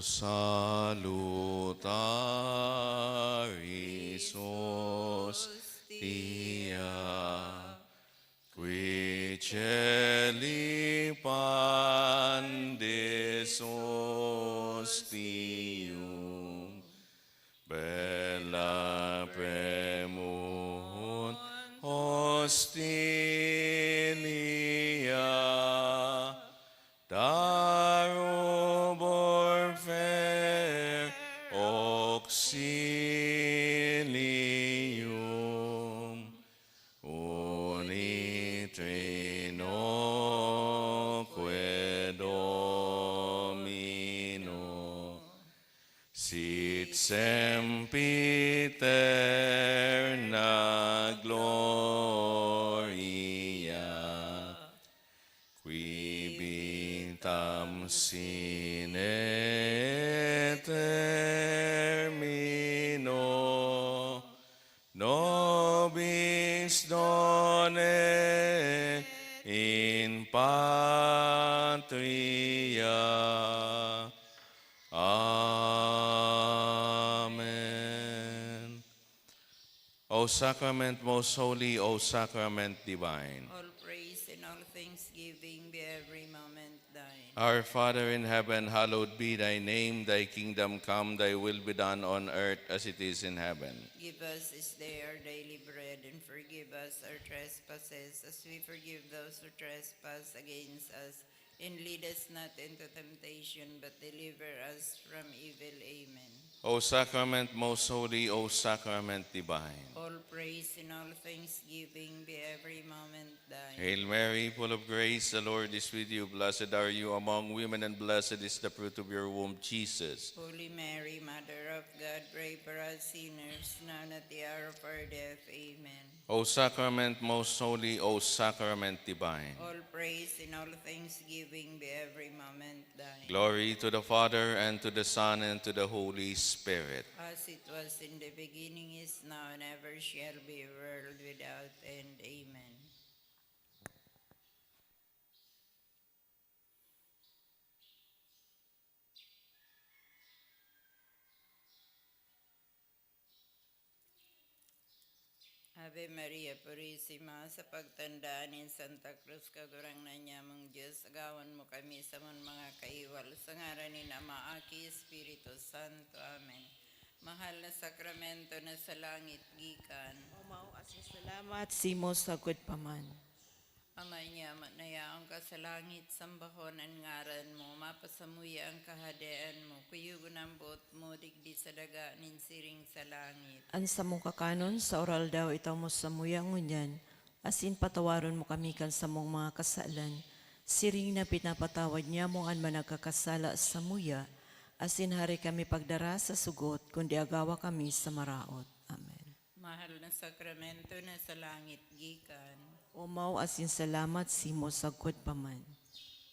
salutaris hostia, qui celi pandis ostium, bella premunt hostilia, darubor fer auxilium, unitrinoque Domino, sit sempiterna gloria, qui vitam sine termino, nobis done in patria. Amen. O sacrament most holy, O sacrament divine. All praise and all thanksgiving be every moment thine. Our Father in heaven, hallowed be thy name. Thy kingdom come, thy will be done on earth as it is in heaven. Give us this day our daily bread, and forgive us our trespasses, as we forgive those who trespass against us. And lead us not into temptation, but deliver us from evil. Amen. O sacrament most holy, O sacrament divine. All praise and all thanksgiving be every moment thine. Hail Mary, full of grace, the Lord is with you. Blessed are you among women, and blessed is the fruit of your womb, Jesus. Holy Mary, Mother of God, pray for us sinners, now and at the hour of our death. Amen. O sacrament most holy, O sacrament divine. All praise and all thanksgiving be every moment thine. Glory to the Father, and to the Son, and to the Holy Spirit. As it was in the beginning, is now, and ever shall be, world without end. Amen. Ave Maria Purisima, sa pagtandaan ni Santa Cruz, kagurang na niya mong Diyos, agawan mo kami sa mga kaiwal, sa ngaran ni Ama, Aki, Espiritu Santo. Amen. Mahal na sakramento na sa langit gikan. Umao asin salamat, simo sagod paman. Ama niya, nayaon ka sa langit, sambahon ang ngaran mo, mapasamuya ang kahadian mo, kuyugon ang buot mo, digdi sa daga, ninsiring sa langit. Ansa mong kakanon, sa oral daw itaw mo sa muyang ngunyan, asin patawaron mo kami kan sa mong mga kasalan, siring na pinapatawad niya mo ang managkakasala sa muya, asin hari kami pagdara sa sugot, kundi agawa kami sa maraot. Amen. Mahal na sakramento na sa langit gikan. Umao asin salamat, simo sagod paman.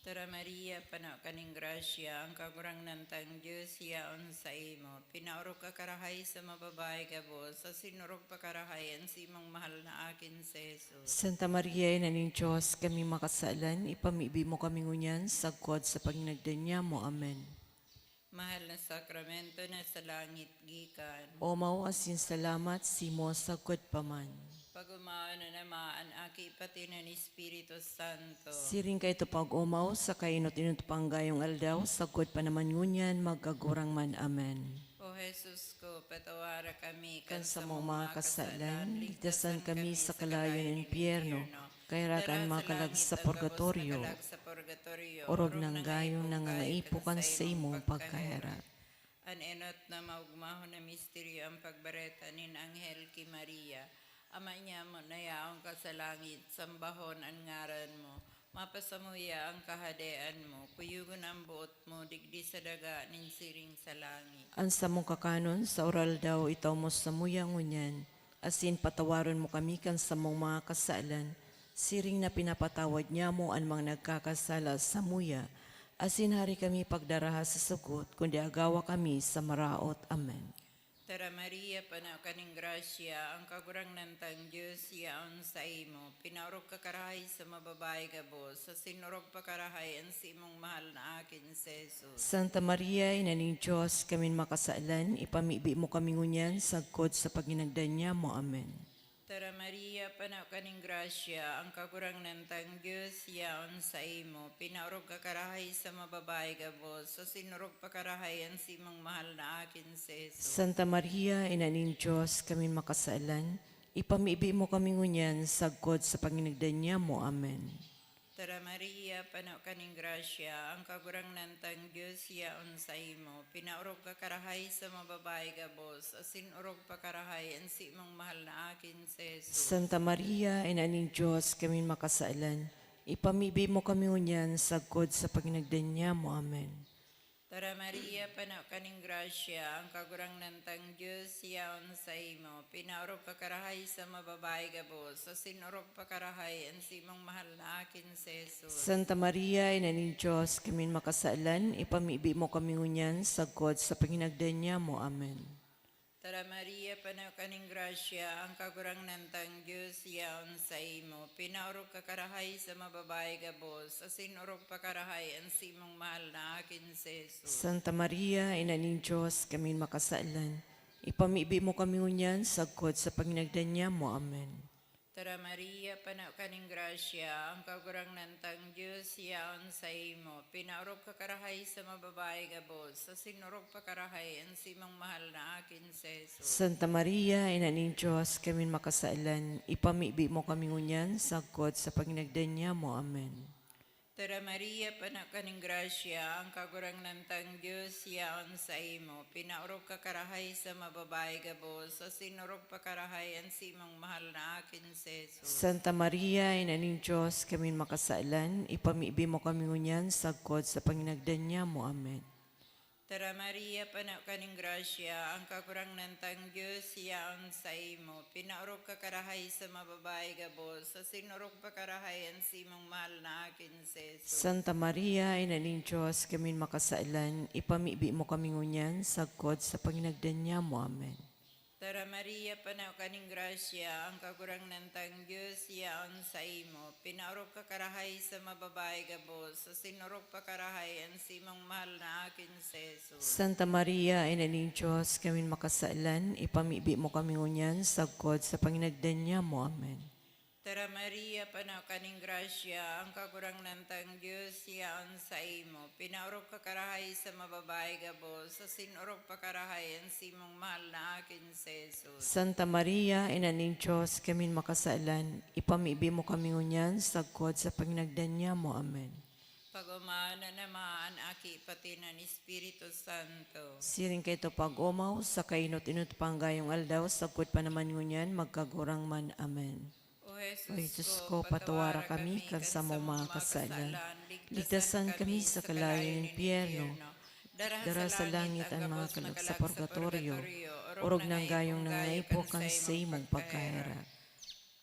Tara Maria, pana kaning grasya, ang kagurang nantang Diyos, yaon sa imo. Pinaurok ka karahay sa mababae ka bo, sa sinurok pa karahayan si imong mahal na akin sa Jesus. Santa Maria, inaning Diyos, kami makasalan, ipamibi mo kami ngunyan, sagkod sa pagnagdanya mo. Amen. Mahal na sakramento na sa langit gikan. Umao asin salamat, simo sagod paman. Pag-umaan na namaan, aki pati na ni Espiritu Santo. Siring kay ito pag-umaw, sa kainot-inot panggayong aldaw, sagod pa naman ngunyan, magkagurang man. Amen. O Jesus ko, patawara kami Kan sa mga kasalan, ligtasan kami sa kalayo ng impyerno, kairakan makalag sa purgatorio, orog ng gayong nangangaipukan sa imong pagkahirap. An-enot na maugmahon na misteryo ang pagbareta nin Anghel ki Maria. Ama niya mo, nayaon ka sa langit, sambahon ang ngaran mo, mapasamuya ang kahadean mo, kuyugon ang buot mo, digdi sa daga, ninsiring sa langit. Ansa mong kakanon, sa oral daw itaw mo sa muyang ngunyan, asin patawaron mo kami kan sa mong mga kasalan, siring na pinapatawad niya mo ang mga nagkakasala sa muya, asin hari kami pagdaraha sa sugot, kundi agawa kami sa maraot. Amen. Tara Maria, panaw kaning grasya, ang kagurangnan tang Diyos yaon sa imo. Pinaurog ka karahay sa mababay gabos, sa sinurog pa karahay ang si imong mahal na akin si Jesus. Santa Maria, ina ning Diyos, kamin makasaalan, ipamibi mo kami ngunyan, sagkod sa paginagdan niya mo. Amen. Tara Maria, panaw kaning grasya, ang kagurangnan tang Diyos yaon sa imo. Pinaurog ka karahay sa mababay gabos, sa sinurog pa karahay ang si imong mahal na akin si Jesus. Santa Maria, ina ning Diyos, kamin makasaalan, ipamibi mo kami ngunyan, sagkod sa paginagdan niya mo. Amen. Tara Maria, panaw kaning grasya, ang kagurangnan tang Diyos yaon sa imo. Pinaurog ka karahay sa mababay gabos, asin urog pa karahay ang si imong mahal na akin si Jesus. Santa Maria, ina ning Diyos, kamin makasaalan, ipamibi mo kami ngunyan, sagkod sa paginagdan niya mo. Amen. Tara Maria, panaw kaning grasya, ang kagurangnan tang Diyos yaon sa imo. Pinaurog ka karahay sa mababay gabos, asin urog pa karahay ang si imong mahal na akin si Jesus. Santa Maria, ina ning Diyos, kamin makasaalan, ipamibi mo kami ngunyan, sagkod sa paginagdan niya mo. Amen. Tara Maria, panaw kaning grasya, ang kagurangnan tang Diyos yaon sa imo. Pinaurog ka karahay sa mababay gabos, asin urog pa karahay ang si imong mahal na akin si Jesus. Santa Maria, ina ning Diyos, kamin makasaalan, ipamibi mo kami ngunyan, sagkod sa paginagdan niya mo. Amen. Tara Maria, panaw kaning grasya, ang kagurangnan tang Diyos yaon sa imo. Pinaurog ka karahay sa mababay gabos, sa sinurog pa karahay ang si imong mahal na akin si Jesus. Santa Maria, ina ning Diyos, kamin makasaalan, ipamibi mo kami ngunyan, sagkod sa paginagdan niya mo. Amen. Tara Maria, panaw kaning grasya, ang kagurangnan tang Diyos yaon sa imo. Pinaurog ka karahay sa mababay gabos, sa sinurog pa karahay ang si imong mahal na akin si Jesus. Santa Maria, ina ning Diyos, kamin makasaalan, ipamibi mo kami ngunyan, sagkod sa paginagdan niya mo. Amen. Tara Maria, panaw kaning grasya, ang kagurangnan tang Diyos yaon sa imo. Pinaurog ka karahay sa mababay gabos, sa sinurog pa karahay ang si imong mahal na akin si Jesus. Santa Maria, ina ning Diyos, kamin makasaalan, ipamibi mo kami ngunyan, sagkod sa paginagdan niya mo. Amen. Tara Maria, panaw kaning grasya, ang kagurangnan tang Diyos yaon sa imo. Pinaurog ka karahay sa mababay gabos, sa sinurog pa karahay ang si imong mahal na akin si Jesus. Santa Maria, ina ning Diyos, kamin makasaalan, ipamibi mo kami ngunyan, sagkod sa paginagdan niya mo. Amen. Tara Maria, panaw kaning grasya, ang kagurangnan tang Diyos yaon sa imo. Pinaurog ka karahay sa mababay gabos, sa sinurog pa karahay ang si imong mahal na akin si Jesus. Santa Maria, ina ning Diyos, kamin makasaalan, ipamibi mo kami ngunyan, sagkod sa paginagdan niya mo. Amen. Pagumana naman aki pati ng Espiritu Santo. Siring kay to pag-umaw, sa kainot-inot panggayong aldaw, sagkod pa naman ngunyan, magkagurang man. Amen. O O Jesus ko, patawara kami kan sa mong mga kasalan. Ligtasan kami sa kalayong impyerno. Dara sa langit ang mga kalag sa purgatorio. Orog ng gayong nangaipo kan sa imong pagkahirap.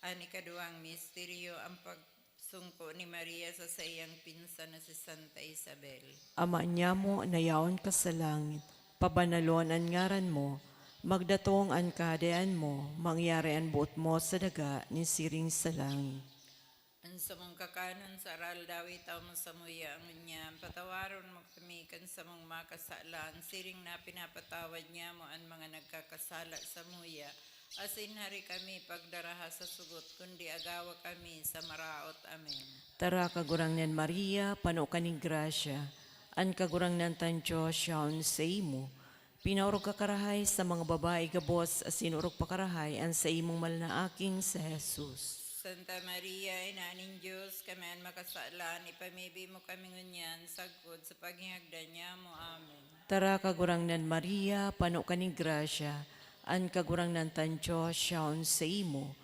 Ani kaduang misteryo ang pagsungko ni Maria sa sayang pinsan na si Santa Isabel. Ama niya mo, nayaon ka sa langit. Pabanalon ang ngaran mo. Magdatong ang kaadaan mo, mangyari ang buot mo sa daga ni siring sa langit. Ang sa mong kakanon sa aral dawi tao mo sa muya ang niya, patawaron mo kami kan sa mong makasalan, siring na pinapatawad niya mo ang mga nagkakasala sa muya. Asin hari kami pagdaraha sa sugot, kundi agawa kami sa maraot. Amen. Tara kagurangnan Maria, pano kaning grasya, an kagurangnan tan Diyos siyaon sa imo. Pinaurog ka karahay sa mga babae gabos, asinurog pa karahay ang sa imong malnaaking sa Jesus. Santa Maria, Inaning Diyos, kami ang makasalan, ipamibi mo kami ngunyan, sagkod sa paghihagdan niya mo. Amen. Tara kagurangnan Maria, pano kaning grasya, an kagurangnan tan Diyos siyaon sa imo.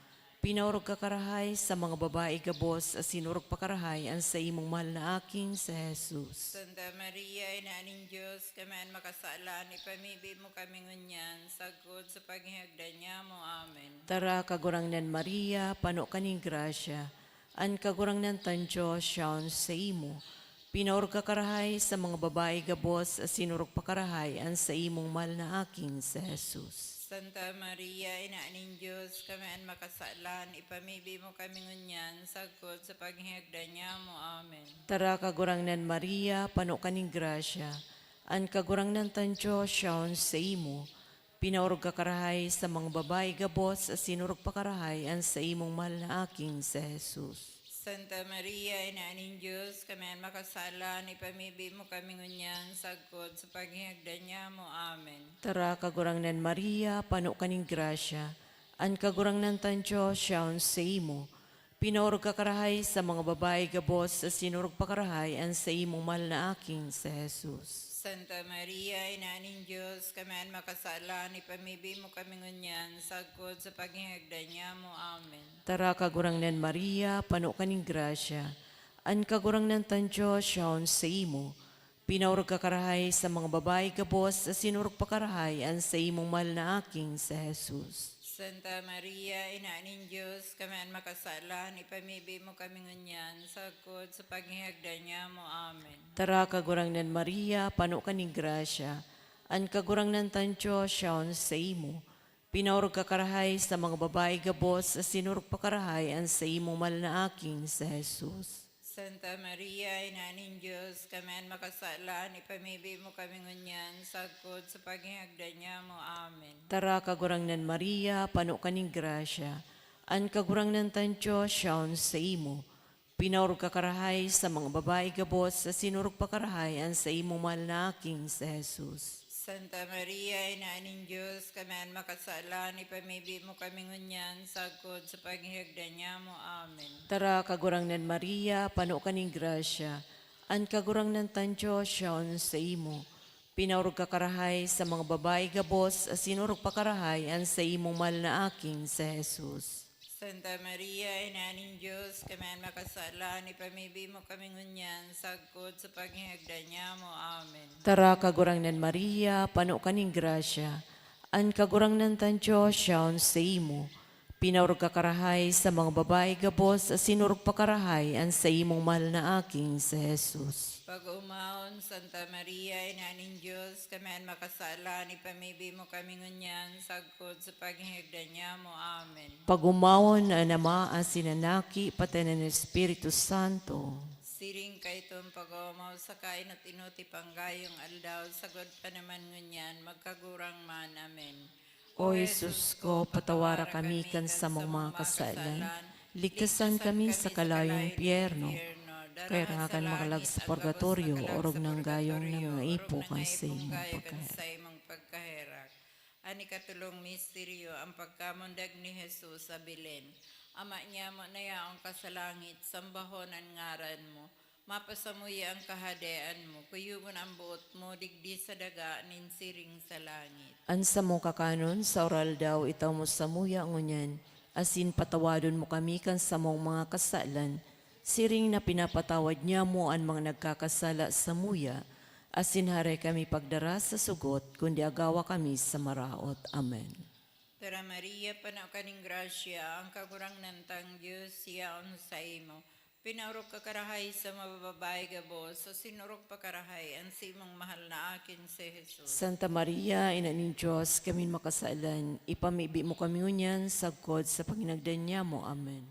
Pinaurog ka karahay sa mga babae gabos, asinurog pa karahay ang sa imong mahal na aking sa Jesus. Santa Maria, Inaning Diyos, kami ang makasalan, ipamibi mo kami ngunyan, sagkod sa paghihagdan niya mo. Amen. Tara kagurangnan Maria, pano kaning grasya, an kagurangnan tan Diyos siyaon sa imo. Pinaor ka karahay sa mga babae gabos, sinurok pa karahay, ang sa imong mahal na aking sa Jesus. Santa Maria, Ina ning Diyos, kami ang makasalan, ipamibi mo kami ngunyan, sagkod sa paghihagdan niya mo. Amen. Tara kagurangnan Maria, pano kaning grasya, an kagurangnan tansyo siyaon sa imo. Pinaor ka karahay sa mga babae gabos, sinurok pa karahay, ang sa imong mahal na aking sa Jesus. Santa Maria, Ina ning Diyos, kami ang makasalan, ipamibi mo kami ngunyan, sagkod sa paghihagdan niya mo. Amen. Tara kagurangnan Maria, pano kaning grasya, an kagurangnan tansyo siyaon sa imo. Pinaor ka karahay sa mga babae gabos, sinurok pa karahay, ang sa imong mahal na aking sa Jesus. Santa Maria, Ina ning Diyos, kami ang makasalan, ipamibi mo kami ngunyan, sagkod sa paghihagdan niya mo. Amen. Tara kagurangnan Maria, pano kaning grasya, an kagurangnan tansyo siyaon sa imo. Pinaor ka karahay sa mga babae gabos, sinurok pa karahay, ang sa imong mahal na aking sa Jesus. Santa Maria, Ina ning Diyos, kami ang makasalan, ipamibi mo kami ngunyan, sagkod sa paghihagdan niya mo. Amen. Tara kagurangnan Maria, pano kaning grasya, an kagurangnan tansyo siyaon sa imo. Pinaor ka karahay sa mga babae gabos, sinurok pa karahay, ang sa imong mahal na aking sa Jesus. Santa Maria, Ina ning Diyos, kami ang makasalan, ipamibi mo kami ngunyan, sagkod sa paghihagdan niya mo. Amen. Tara kagurangnan Maria, pano kaning grasya, an kagurangnan tansyo siyaon sa imo. Pinaor ka karahay sa mga babae gabos, sinurok pa karahay, ang sa imong mahal na aking sa Jesus. Santa Maria, Ina ning Diyos, kami ang makasalan, ipamibi mo kami ngunyan, sagkod sa paghihagdan niya mo. Amen. Tara kagurangnan Maria, pano kaning grasya, an kagurangnan tansyo siyaon sa imo. Pinaor ka karahay sa mga babae gabos, sinurok pa karahay, ang sa imong mahal na aking sa Jesus. Santa Maria, Ina ning Diyos, kami ang makasalan, ipamibi mo kami ngunyan, sagkod sa paghihagdan niya mo. Amen. Tara kagurangnan Maria, pano kaning grasya, an kagurangnan tansyo siyaon sa imo. Pinaor ka karahay sa mga babae gabos, sinurok pa karahay, ang sa imong mahal na aking sa Jesus. Pag-umahon, Santa Maria, Ina ning Diyos, kami ang makasalan, ipamibi mo kami ngunyan, sagkod sa paghihagdan niya mo. Amen. Pagumawon na Ama, ang sinanaki, pati ng Espiritu Santo. Siring kay itong pag-umaw sa kain at inuti panggayong aldaw, sagod pa naman ngunyan, magkagurang man. Amen. O Jesus ko, patawara kami kan sa mga kasalan, ligtasan kami sa kalayong pierno, kaya rakan makalag sa purgatorio, orog ng gayong ng ipo kan sa imong pagkahiran. sa imong pagkahirak. Ani katulong misteryo ang pagkamundag ni Jesus sa Belen. Ama niya mo na yaong kasalangit, sambahon ang ngaran mo. Mapasamuya ang kahadean mo, kuyugon ang buot mo, digdi sa daga, ninsiring sa langit. Ansa mo kakanon, sa oral daw, itaw mo sa muya ngunyan, asin patawadon mo kami kan sa mong mga kasalan, siring na pinapatawad niya mo ang mga nagkakasala sa muya, asin hare kami pagdara sa sugot, kundi agawa kami sa maraot. Amen. Tara Maria, panaw kaning grasya, ang kagurang nantang Diyos, siyaon sa imo. Pinaurok ka karahay sa mabababae gabos, so sinurok pa karahay, ang simong mahal na akin si Jesus. Santa Maria, Ina ni Diyos, kami makasalan, ipamibi mo kami unyan, sagkod sa panginagdan niya mo. Amen.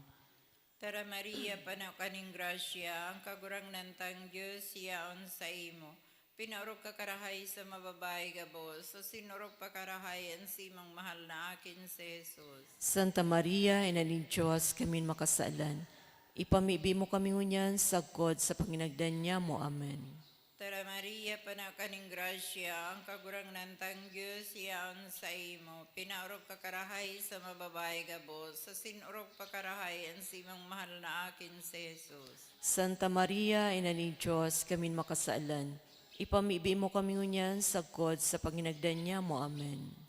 Tara Maria, panaw kaning grasya, ang kagurang nantang Diyos, siyaon sa imo. Pinaurok ka karahay sa mababae gabos, so sinurok pa karahay, ang simong mahal na akin si Jesus. Santa Maria, Ina ni Diyos, kami makasalan, ipamibi mo kami unyan, sagkod sa panginagdan niya mo. Amen. Tara Maria, panaw kaning grasya, ang kagurang nantang Diyos, siyaon sa imo. Pinaurok ka karahay sa mababae gabos, sa sinurok pa karahay, ang simong mahal na akin si Jesus. Santa Maria, Ina ni Diyos, kami makasalan, ipamibi mo kami unyan, sagkod sa panginagdan niya mo. Amen.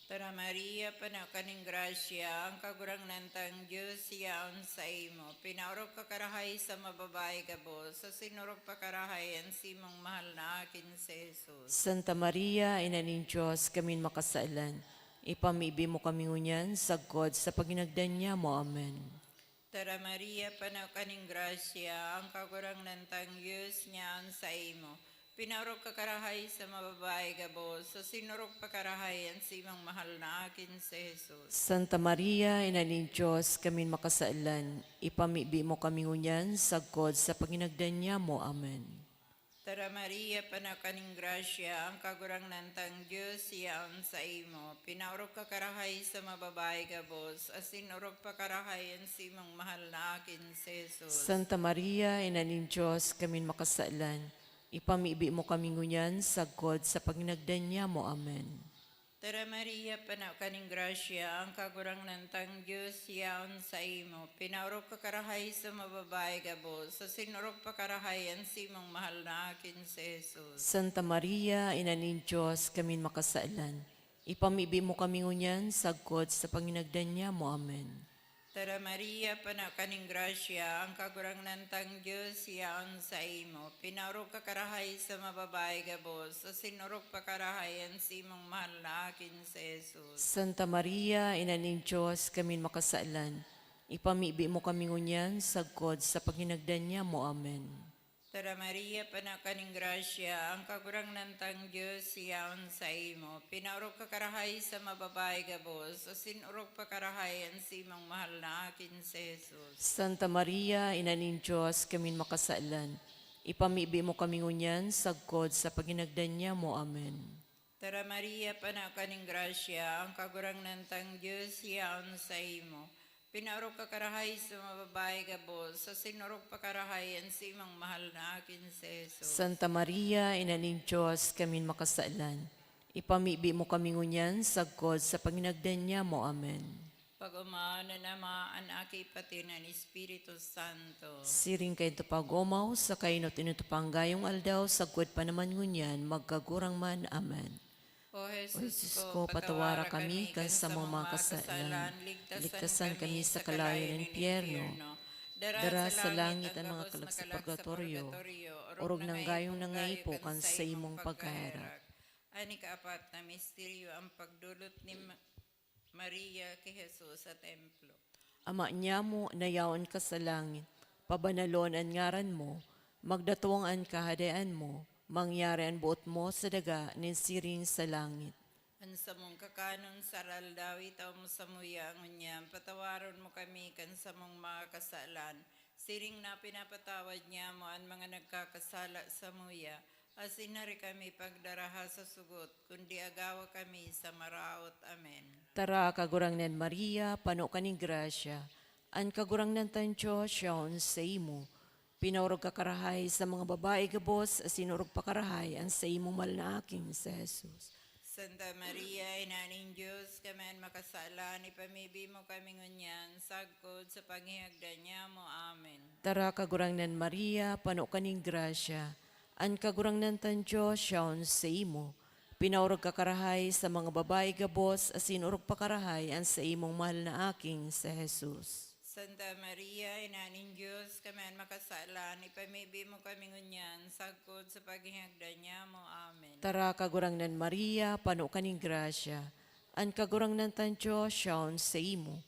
Tara Maria, panaw kaning grasya, ang kagurang nantang Diyos, siyaon sa imo. Pinaurok ka karahay sa mababae gabos, sa sinurok pa karahay, ang simong mahal na akin si Jesus. Santa Maria, Ina ni Diyos, kami makasalan, ipamibi mo kami unyan, sagkod sa panginagdan niya mo. Amen. Tara Maria, panaw kaning grasya, ang kagurang nantang Diyos niyan sa imo. Pinarok ka karahay sa mababae gabo, sa sinurok pa karahay ang simang mahal na akin si Jesus. Santa Maria, Ina ni Diyos, kami makasailan, ipamibi mo kami ngunyan, sagkod sa panginagdan niya mo. Amen. Tara Maria, panaw kaning grasya, ang kagurang nantang Diyos siyaon sa imo. Pinarok ka karahay sa mababae gabo, sa sinurok pa karahay ang simang mahal na akin si Jesus. Santa Maria, Ina ni Diyos, kami makasailan, ipamibi mo kami ngunyan, sagkod sa panginagdan niya mo. Amen. Tara Maria, panaw kaning grasya, ang kagurang nantang Diyos siyaon sa imo. Pinarok ka karahay sa mababae gabo, sa sinurok pa karahay ang simang mahal na akin si Jesus. Santa Maria, Ina ni Diyos, kami makasailan, ipamibi mo kami ngunyan, sagkod sa panginagdan niya mo. Amen. Tara Maria, panaw kaning grasya, ang kagurang nantang Diyos siyaon sa imo. Pinarok ka karahay sa mababae gabo, sa sinurok pa karahay ang simang mahal na akin si Jesus. Santa Maria, Ina ni Diyos, kami makasailan, ipamibi mo kami ngunyan, sagkod sa panginagdan niya mo. Amen. Tara Maria, panaw kaning grasya, ang kagurang nantang Diyos siyaon sa imo. Pinarok ka karahay sa mababae gabo, sa sinurok pa karahay ang simang mahal na akin si Jesus. Santa Maria, Ina ni Diyos, kami makasailan, ipamibi mo kami ngunyan, sagkod sa panginagdan niya mo. Amen. Tara Maria, panaw kaning grasya, ang kagurang nantang Diyos siyaon sa imo. Pinarok ka karahay sa mababae gabo, sa sinurok pa karahay ang simang mahal na akin si Jesus. Santa Maria, Ina ni Diyos, kami makasailan, ipamibi mo kami ngunyan, sagkod sa panginagdan niya mo. Amen. Pag-umaw na nama ang aki pati ng Espiritu Santo. Siring kay pag-umaw, sa kainot inutupang gayong aldaw, sagkod pa naman ngunyan, magkagurang man. Amen. O Jesus ko, patawara kami kan sa mga kasalan, ligtasan kami sa kalayo ng impyerno, dara sa langit ang mga kalag sa purgatorio, orog ng gayong nangaipo kan sa imong pagkahirap. Ani kaapat na misteryo ang pagdulot ni Maria kay Jesus sa templo. Ama niya mo, nayaon ka sa langit, pabanalon ang ngaran mo, magdatuwang ang kahadaan mo, mangyari ang buot mo sa daga nin siring sa langit. Ang sa mong kakanon saral daw itaw mo sa muya ngunyam, patawaron mo kami kan sa mong mga kasalan. Siring na pinapatawad niya mo ang mga nagkakasala sa muya, asin na rin kami pagdaraha sa sugot, kundi agawa kami sa maraot. Amen. Tara, kagurang nan Maria, pano kaning grasya, ang kagurang nan tansyo, siyaon sa imo. Pinaurog ka karahay sa mga babae gabos, sinurog pa karahay ang sa imong malnaaking sa Jesus. Santa Maria, Inaning Diyos, kamen makasala, ipamibi mo kami ngunyan, sagkod sa panghihagdan niya mo. Amen. Tara, kagurang nan Maria, pano kaning grasya, ang kagurang nan tansyo, siyaon sa imo. Pinaurog ka karahay sa mga babae gabos, sinurog pa karahay ang sa imong mahal na aking sa Jesus. Santa Maria, Inaning Diyos, kamen makasala, ipamibi mo kami ngunyan, sagkod sa paghihagdan niya mo. Amen. Tara, kagurang nan Maria, pano kaning grasya, ang kagurang nan tansyo, siyaon sa imo.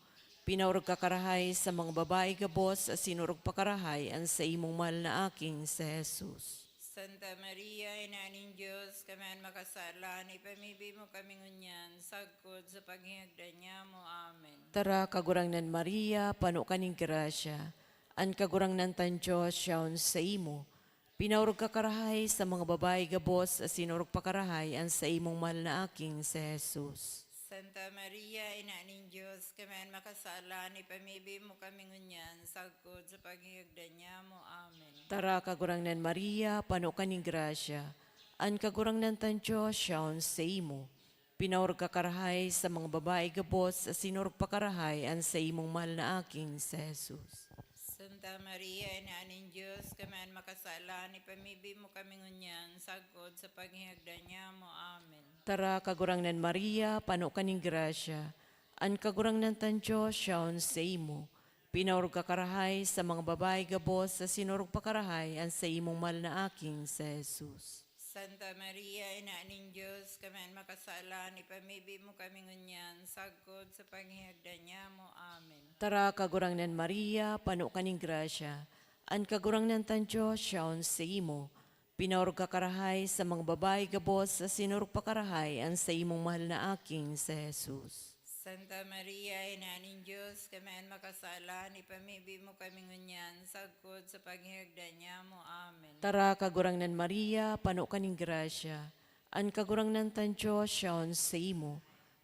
Pinaurog ka karahay sa mga babae gabos, sinurog pa karahay ang sa imong mahal na aking sa Jesus. Santa Maria, Inaning Diyos, kamen makasala, ipamibi mo kami ngunyan, sagkod sa paghihagdan niya mo. Amen. Tara, kagurang nan Maria, pano kaning grasya, ang kagurang nan tansyo, siyaon sa imo. Pinaurog ka karahay sa mga babae gabos, sinurog pa karahay ang sa imong mahal na aking sa Jesus. Santa Maria, Inaning Diyos, kamen makasala, ipamibi mo kami ngunyan, sagkod sa paghihagdan niya mo. Amen. Tara, kagurang nan Maria, pano kaning grasya, ang kagurang nan tansyo, siyaon sa imo. Pinaurog ka karahay sa mga babae gabos, sinurog pa karahay ang sa imong mahal na aking sa Jesus. Santa Maria, Inaning Diyos, kamen makasala, ipamibi mo kami ngunyan, sagkod sa paghihagdan niya mo. Amen. Tara, kagurang nan Maria, pano kaning grasya, ang kagurang nan tansyo, siyaon sa imo. Pinaurog ka karahay sa mga babae gabos, sinurog pa karahay ang sa imong mahal na aking sa Jesus. Santa Maria, Inaning Diyos, kamen makasala, ipamibi mo kami ngunyan, sagkod sa paghihagdan niya mo. Amen. Tara kagurangnan Maria, pano kaning grasya. An kagurangnan tan Diyos, siyaon sa imo. Pinaurog kakarahay sa mga babae gabos sa sinurog pakarahay an sa imong mahal na aking sa Jesus. Santa Maria, Ina ng Diyos, kami makasalan, ipamibi mo kami ngunyan, sagkod sa paghihagdan niya mo. Amen. Tara kagurangnan Maria, pano kaning grasya. An kagurangnan tan Diyos, siyaon sa imo.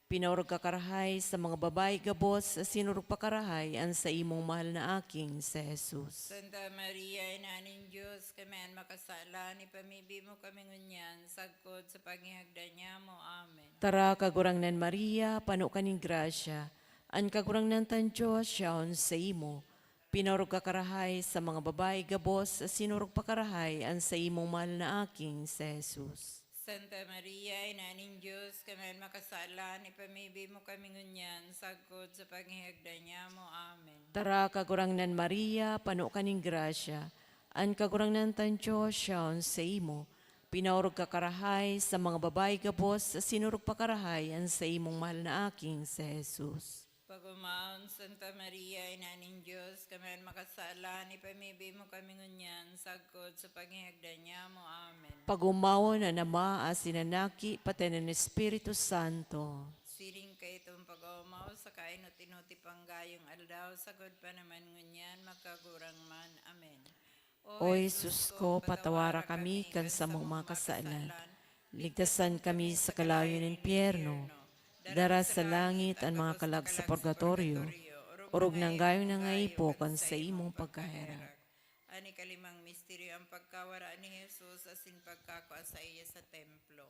Pinaurog kakarahay sa mga babae gabos sa sinurog pakarahay an sa imong mahal na aking sa Jesus. Santa Maria, Ina ng Diyos, kami makasalan, ipamibi mo kami ngunyan, sagkod sa paghihagdan niya mo. Amen. Tara kagurangnan Maria, pano kaning grasya. An kagurangnan tan Diyos, siyaon sa imo. Pinaurog kakarahay sa mga babae gabos sa sinurog pakarahay an sa imong mahal na aking sa Jesus. Santa Maria, Ina ng Diyos, kami makasalan, ipamibi mo kami ngunyan, sagkod sa paghihagdan niya mo. Amen. Tara kagurangnan Maria, pano kaning grasya. An kagurangnan tan Diyos, siyaon sa imo. Pinaurog kakarahay sa mga babae gabos sa sinurog pakarahay an sa imong mahal na aking sa Jesus. Pagumaon, Santa Maria, Ina ng Diyos, kami makasalan, ipamibi mo kami ngunyan, sagkod sa paghihagdan niya mo. Amen. Pagumawa na nama asinanaki pati ng Espiritu Santo. Siring kay itong pag-umaw sa kainot-inuti panggayong aldaw, sagod pa naman ngunyan, makagurang man. Amen. O Jesus ko, patawara kami kan sa mga kasalan. Ligtasan kami sa kalayo ng impyerno. Dara sa langit ang mga kalag sa purgatorio. Urog ng gayong nangaipo kan sa imong pagkahera. Ani kalimang misteryo ang pagkawara ni Jesus asin pagkakwa sa iya sa templo.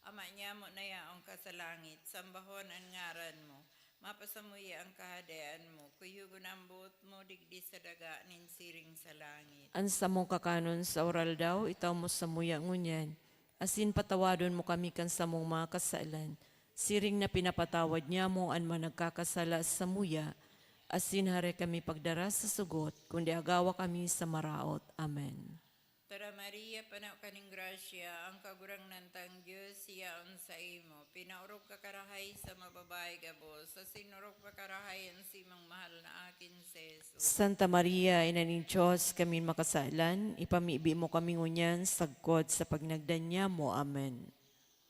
Ama niya mo na yaong ka sa langit, sambahon ang ngaran mo. Mapasamuya ang kahadayaan mo, kuyugon ang buot mo, digdi sa daga, ninsiring sa langit. Ang samong kakanon sa oral daw, itaw mo sa muya ngunyan. Asin patawadon mo kami kan sa mong mga kasalan. Siring na pinapatawad niya mo ang managkakasala sa muya. Asin hare kami pagdara sa sugot, kundi agawa kami sa maraot. Amen. Tara Maria, panaw kaning grasya, ang kagurang nantang Diyos, siyaon sa imo. Pinaurog ka karahay sa mababay gabos, sa sinurog ka karahay ang simang mahal na akin sa Jesus. Santa Maria, Ina ni Diyos, kami makasalan, ipamibi mo kami ngunyan, sagkod sa pagnagdan niya mo. Amen.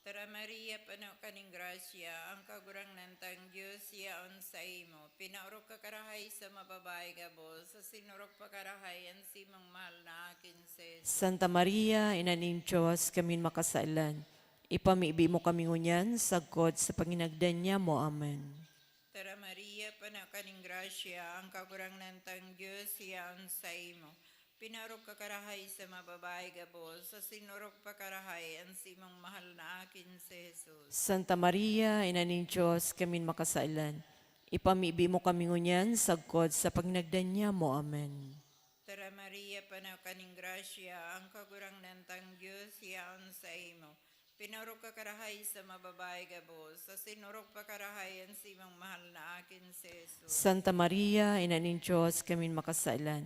Tara Maria, panaw kaning grasya, ang kagurang nantang Diyos, siyaon sa imo. Pinaurog ka karahay sa mababay gabos, sa sinurog pa karahay ang simang mahal na akin sa Jesus. Santa Maria, Ina ni Diyos, kami makasalan, ipamibi mo kami ngunyan, sagkod sa panginagdan niya mo. Amen. Tara Maria, panaw kaning grasya, ang kagurang nantang Diyos, siyaon sa imo. Pinarog ka karahay sa mababay gabos, sa sinurog pa karahay ang simang mahal na akin sa Jesus. Santa Maria, Ina ni Diyos, kami makasalan, ipamibi mo kami ngunyan, sagkod sa pagnagdan niya mo. Amen. Tara Maria, panaw kaning grasya, ang kagurang nantang Diyos, siyaon sa imo. Pinarog ka karahay sa mababay gabos, sa sinurog pa karahay ang simang mahal na akin sa Jesus. Santa Maria, Ina ni Diyos, kami makasalan,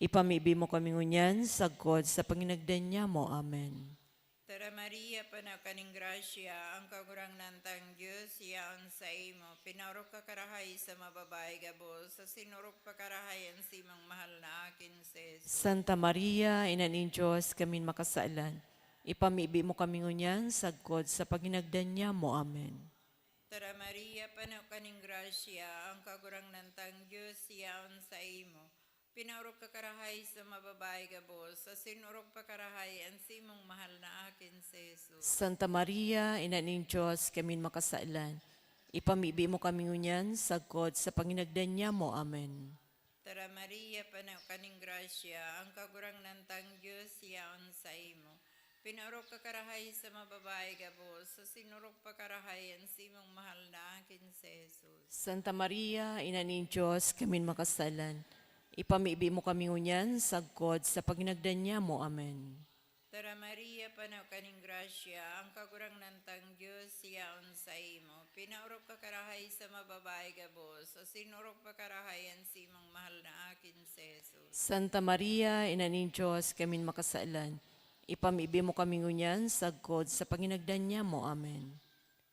ipamibi mo kami ngunyan, sagkod sa panginagdan niya mo. Amen. Tara Maria, panaw kaning grasya, ang kagurang nantang Diyos, siyaon sa imo. Pinarog ka karahay sa mababay gabos, sa sinurog pa karahay ang simang mahal na akin sa Jesus. Santa Maria, Ina ni Diyos, kami makasalan, ipamibi mo kami ngunyan, sagkod sa panginagdan niya mo. Amen. Tara Maria, panaw kaning grasya, ang kagurang nantang Diyos, siyaon sa imo. Pinarog ka karahay sa mababay gabos, sa sinurog pa karahay ang simong mahal na akin sa Jesus. Santa Maria, Ina ni Diyos, kami makasalan, ipamibi mo kami ngunyan, sagkod sa panginagdan niya mo. Amen. Tara Maria, panaw kaning grasya, ang kagurang nantang Diyos, siyaon sa imo. Pinarog ka karahay sa mababay gabos, sa sinurog pa karahay ang simong mahal na akin sa Jesus. Santa Maria, Ina ni Diyos, kami makasalan, ipamibi mo kami ngunyan, sagkod sa pagnagdan niya mo. Amen. Tara Maria, panaw kaning grasya, ang kagurang nantang Diyos, siyaon sa imo. Pinaurog ka karahay sa mababay gabos, sa sinurog pa karahay ang simang mahal na akin sa Jesus. Santa Maria, Ina ni Diyos, kami makasalan, ipamibi mo kami ngunyan, sagkod sa panginagdan niya mo. Amen.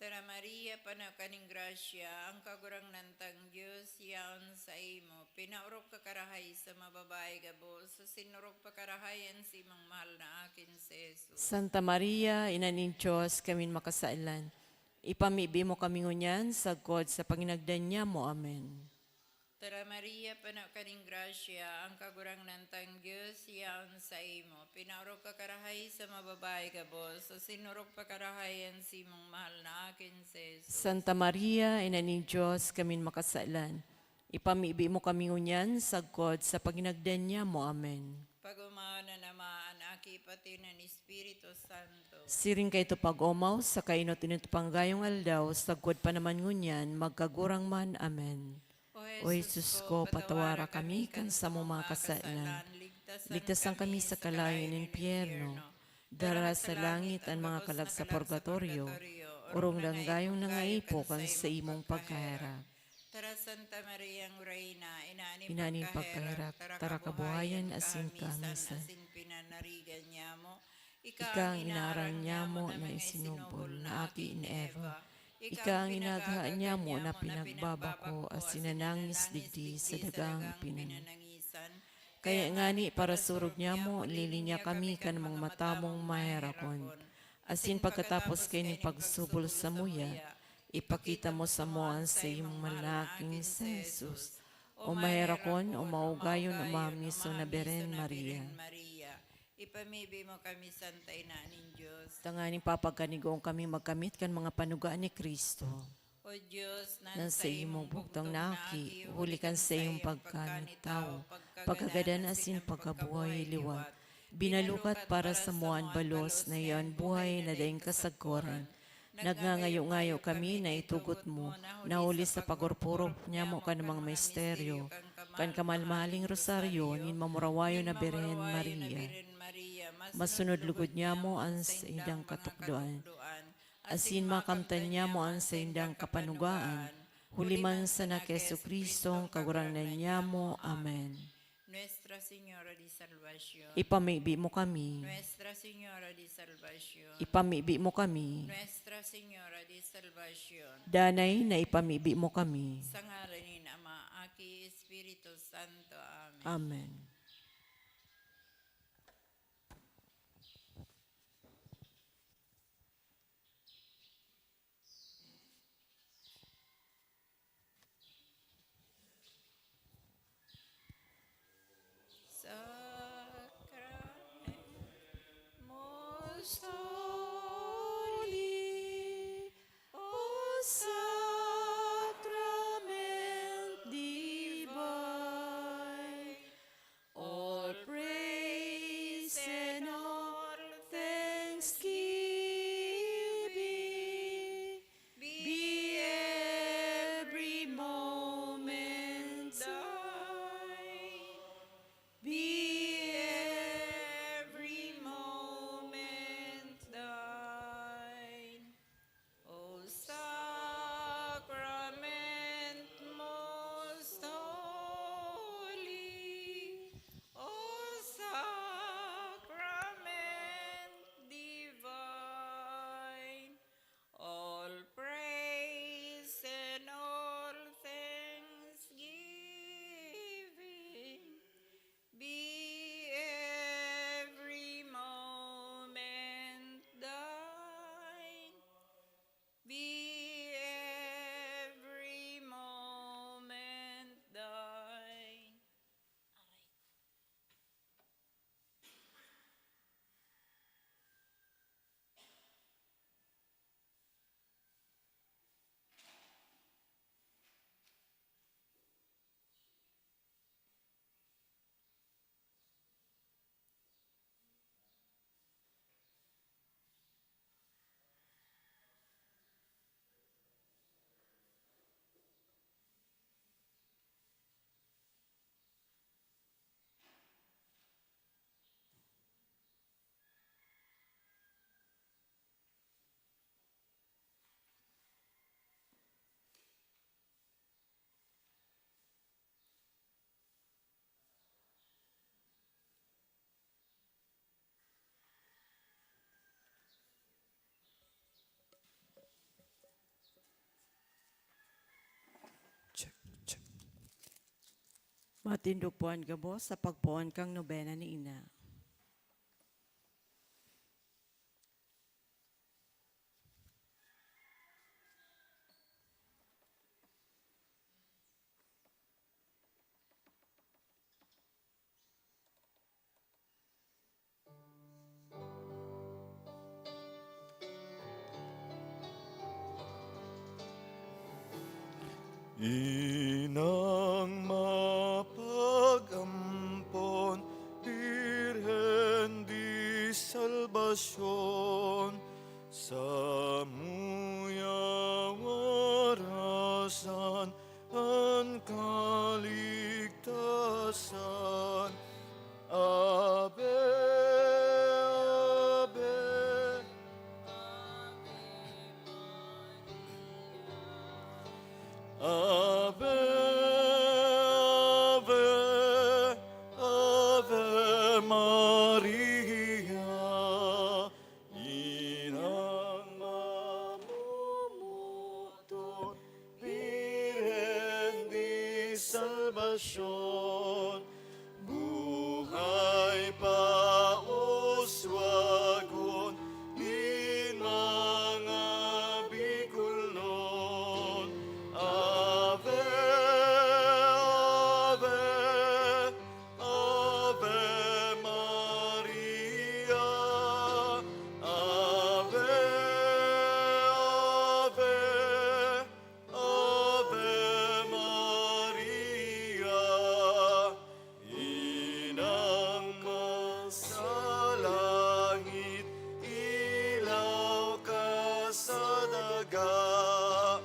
Tara Maria, pana kaning grasya, ang kagurang nantang Diyos, yaon sa imo. Pinaurok ka karahay sa mababae gabo, sa sinurok pa karahayan si mang mahal na akin si Jesus. Santa Maria, Ina ni Diyos, kamin makasailan. Ipamibi mo kami ngunyan, sagkod sa panginagdan niya mo. Amen. Tara Maria, pana kaning grasya, ang kagurang nantang Diyos, yaon sa imo. Pinaurok ka karahay sa mababae gabo, sa sinurok pa karahayan si mang mahal na akin si Jesus. Santa Maria, Ina ni Diyos, kamin makasailan. Ipamibi mo kami ngunyan, sagkod sa panginagdan niya mo. Amen. Pag-umawa na namaan, aki pati ng Espiritu Santo. Siring kay ito pag-umaw, sa kainot init panggayong aldaw, sagkod pa naman ngunyan, magkagurang man. Amen. O Jesus ko, patawara kami kan sa mga kasalanan. Ligtasan kami sa kalayon ng impyerno. Dara sa langit ang mga kalag sa purgatorio. Urong langgayong nangaipo kan sa imong pagkaharap. Tara Santa Maria ang Reina, Inaning pagkaharap, tara kabuhayan asin kamisa. asin pinanarigan niya mo. Ika ang inarang niya mo na isinubol na aki ni Eva. Ika ang inaghaan niya mo na pinagbabako as sinanangis digdi sa dagang pinanangisan. Kaya ngani para surog niya mo, lilinya kami kan mga matamong maherakon. Asin pagkatapos kayo ng pagsubol sa muya, ipakita mo sa moan sa iyong malaking sa Jesus. O maherakon, o maugayon, o mamiso na Beren Maria. Ipamibi mo kami, Santa Ina ning Diyos. Tanganing papagkanigong kami magkamit kan mga panugaan ni Kristo. O Diyos, Nang sa imong buktong naki, hulikan sa iyong pagkanitaw, pagkagadan asin pagkabuhay liwat. Binalukat para sa muan balos na iyon buhay na daing kasagoran. Nagngangayo-ngayo kami na itugot mo, nahuli sa pagurpurop niya mo ka ng mga misteryo, kan kamalmaling rosaryo, nin mamurawayo na Beren Maria. Masunod lugod niya mo ang sa indang katukdoan. Asin makamtan niya mo ang sa indang kapanugaan. Huliman sa na Keso Kristong kaguranan niya mo. Amen. Nuestra Señora de Salvación. Ipamibi mo kami. Nuestra Señora de Salvación. Ipamibi mo kami. Nuestra Señora de Salvación. Danay na ipamibi mo kami. Sa ngalan ni Ama, Aki, Espiritu Santo. Amen. Amen. Most Holy, O Sacrament Divine, Matindog puan gabo sa pagpuan kang nobena ni Ina. Inang mapag-ampon, Birhen di salvasyon, sa muyang orasan ang kaligtasan. Ave, Ave, Ave, Ave, Ave Maria, inang mamumutot, Birhen di salvasyon, buhay pa uswagon, din mga bikulnon. Ave, Ave, Ave Maria. Ave, Ave, Ave Maria. Inang masalangit, ilaw ka sa daga,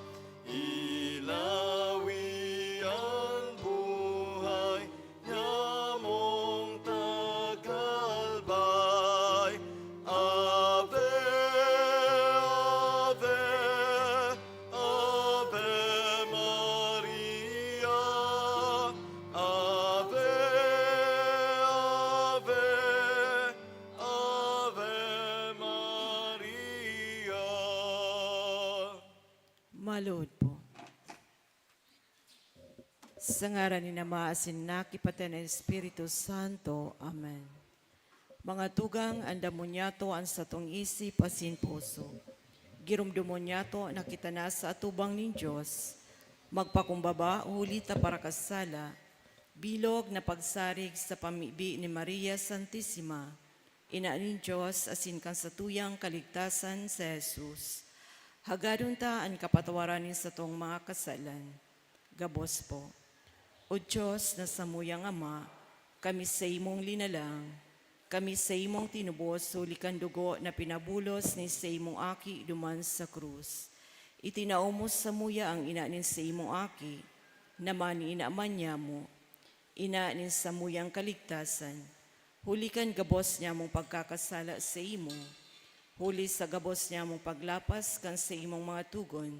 ilawi ang buhay, nyamong tagalbay. Ave, Ave, Ave Maria. Ave, Ave, Ave Maria. Malood po. Sa ngaran ni Ama asin nakipatan ng Espiritu Santo. Amen. Mga tugang, andamonyato ang satong isip asin puso. Girumdumonyato nakita na sa atubang ning Diyos. Magpakumbaba, hulita para kasala. Bilog na pagsarig sa pamibi ni Maria Santissima. Ina ni Diyos asin kang satuyang kaligtasan sa Jesus. Hagadon ta ang kapatawaran sa tong mga kasalan. Gabos po. O Diyos na samuyang Ama, kami sa imong linalang, kami sa imong tinubos sulikan dugo na pinabulos ni sa imong aki duman sa krus. Itinaumos sa muya ang inanin sa imong aki, naman inaaman niya mo, inanin sa muyang kaligtasan. Hulikan gabos niya mong pagkakasala sa imo, huli sa gabos niya mong paglapas kan sa imong mga tugon,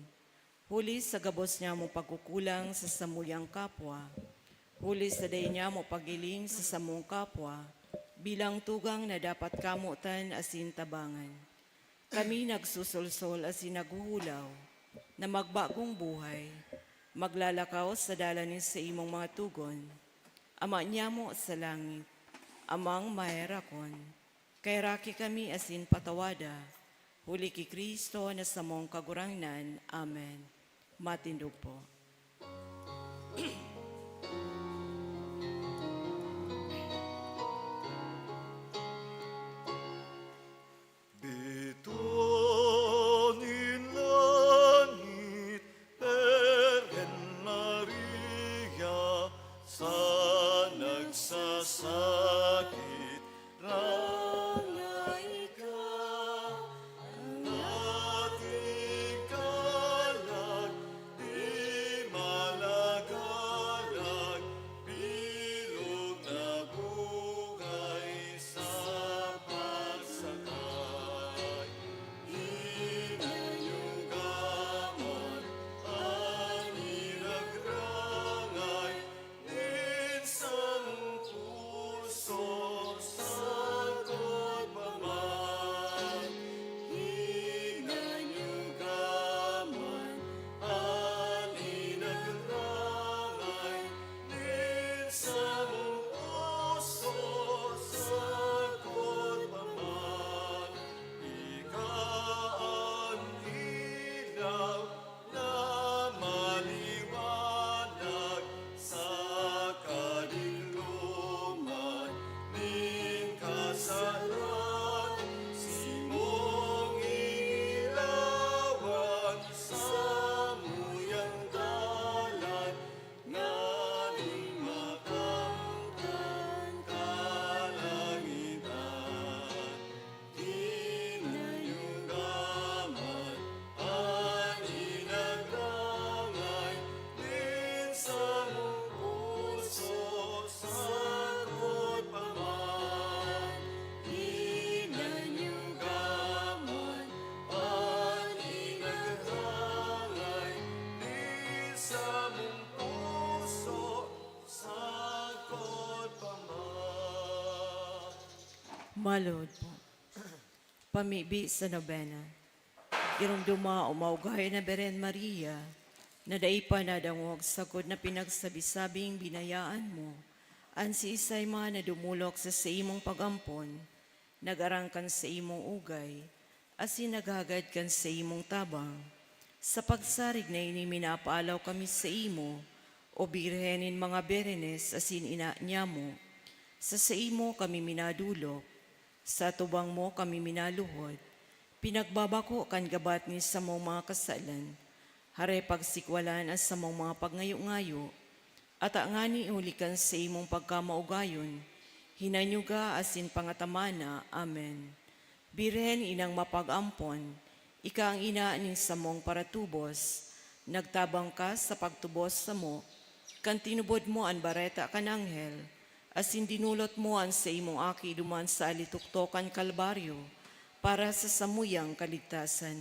huli sa gabos niya mong pagkukulang sa samuyang kapwa, huli sa day niya mong pagiling sa samong kapwa, bilang tugang na dapat kamutan asin tabangan. Kami nagsusulsol asin naguhulaw, na magbagong buhay, maglalakaw sa dalanin sa imong mga tugon. Ama niya mo sa langit, amang maherakon, kay raki kami asin patawada, huli ki Kristo na sa mong kagurangnan. Amen. Matindog po. Bituin langit, Virgen Maria, sa nagsasakit, rangay ka, ang ating kalag, di malagay. Malod po. Pamibi sa nobena. Irumduma o maugay na Beren Maria, na daipa na dangog sagod na pinagsabi-sabing binayaan mo, an si isay mga nadumulok sa imong pagampon, nagarangkan sa imong ugay, asin naghagad kan sa imong tabang. Sa pagsarig na ini minapaalaw kami sa imo, o birhenin mga berenes asin ina niya mo, sa imo kami minadulok, sa tubang mo kami minaluhod, pinagbabako kan gabat ni sa mga kasalan, hare pagsikwalan as sa mga pagngayo-ngayo, at angani ulikan sa imong pagkamaugayon, hinanyuga asin pangatamana. Amen. Birhen inang mapag-ampon, ika ang ina nin sa mong paratubos, nagtabang ka sa pagtubos sa mo, kan tinubod mo an bareta kan anghel, asin dinulot mo an sa imong aki duman sa alituktokan kalbaryo, para sa samuyang kaligtasan.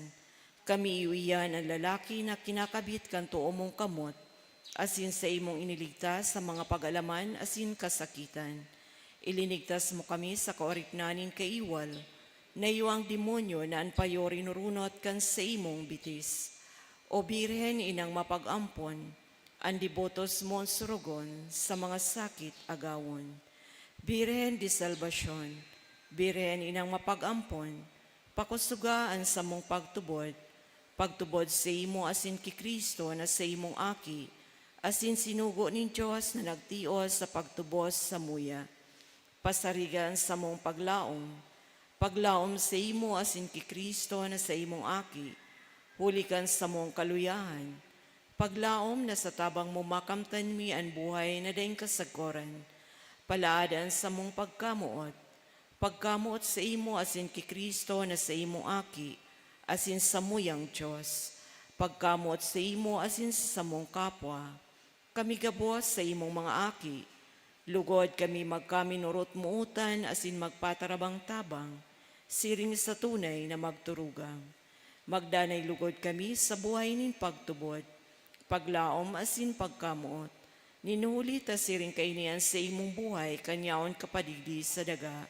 Kami iuwian ang lalaki na kinakabit kan tuo mong kamot, asin sa imong iniligtas sa mga pag-alaman asin kasakitan. Ilinigtas mo kami sa kaoripnanin kaiwal, na iyong demonyo na anpayo rinurunot kan sa imong bitis. O Birhen inang mapag-ampon, ang dibotos mo surugon sa mga sakit agawon. Birhen di salvasyon, Birhen inang mapag-ampon, pakusugaan sa mong pagtubod sa imo asin ki Kristo na sa imong aki, asin sinugo nin Diyos na nagtios sa pagtubos sa muya. Pasarigan sa mong paglaom sa imo asin ki Kristo na sa imong aki, hulikan sa mong kaluyahan, paglaom na sa tabang mo makamtan mi ang buhay na daing kasagoran, palaadan sa mong pagkamuot sa imo asin ki Kristo na sa imong aki, asin sa muyang Diyos, pagkamuot sa imo asin sa mong kapwa, kami gabos sa imong mga aki, lugod kami magkaminurot muutan asin magpatarabang tabang, siring sa tunay na magturugang. Magdanay lugod kami sa buhay nin pagtubod, paglaom asin pagkamuot, ninuhuli ta siring kainian sa imong buhay kanyaon kapadigdi sa daga,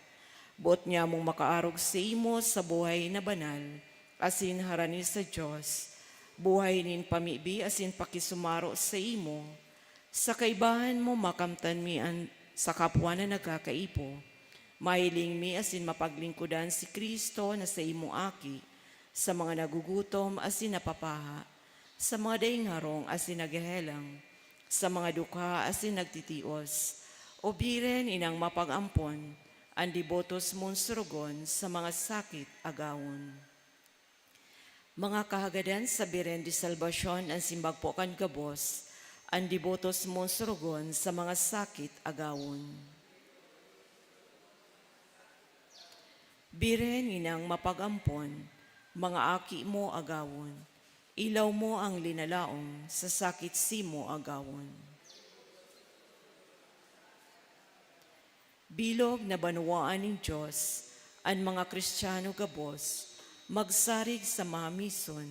buot niya mong makaarog sa imo sa buhay na banal, asin harani sa Diyos, buhay nin pamibi asin pakisumaro sa imo, sa kaibahan mo makamtan mi sa kapwa na nagkakaipo, mahiling mi asin mapaglingkudan si Kristo na sa imo aki, sa mga nagugutom asin napapaha, sa mga daing harong asin naghehelang, sa mga dukha asin nagtitios, o Birhen inang mapag-ampon, ang dibotos mong surugon sa mga sakit agawon. Mga kahagadan sa Birhen di Salvasyon ang simbag po kan gabos, ang dibotos mong surugon sa mga sakit agawon. Birhen inang mapag-ampon, mga aki mo agawon, ilaw mo ang linalaong sa sakit simo agawon. Bilog na banwaan ng Diyos, ang mga Kristiyano gabos, magsarig sa mamison,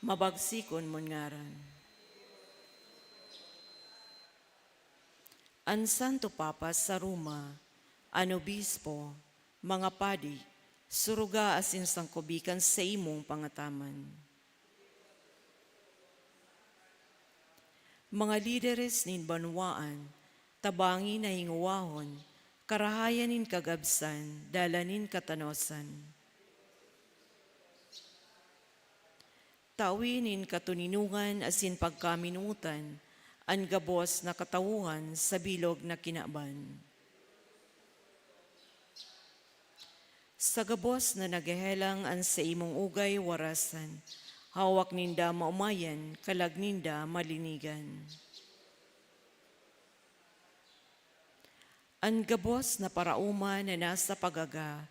mabagsikon mon ngaran. An Santo Papa sa Roma, an obispo, mga padi, suruga asin sangkubikan sa imong pangataman. Mga lideres nin banwaan, tabangi na hinguwahon, karahayanin kagabsan, dalanin katanosan. Tawinin katuninungan asin pagkaminutan, ang gabos na katawuhan sa bilog na kinaban. Sa gabos na nagahelang ang sa imong ugay warasan, hawak ninda maumayan, kalag ninda malinigan. Ang gabos na parauma na nasa pagaga,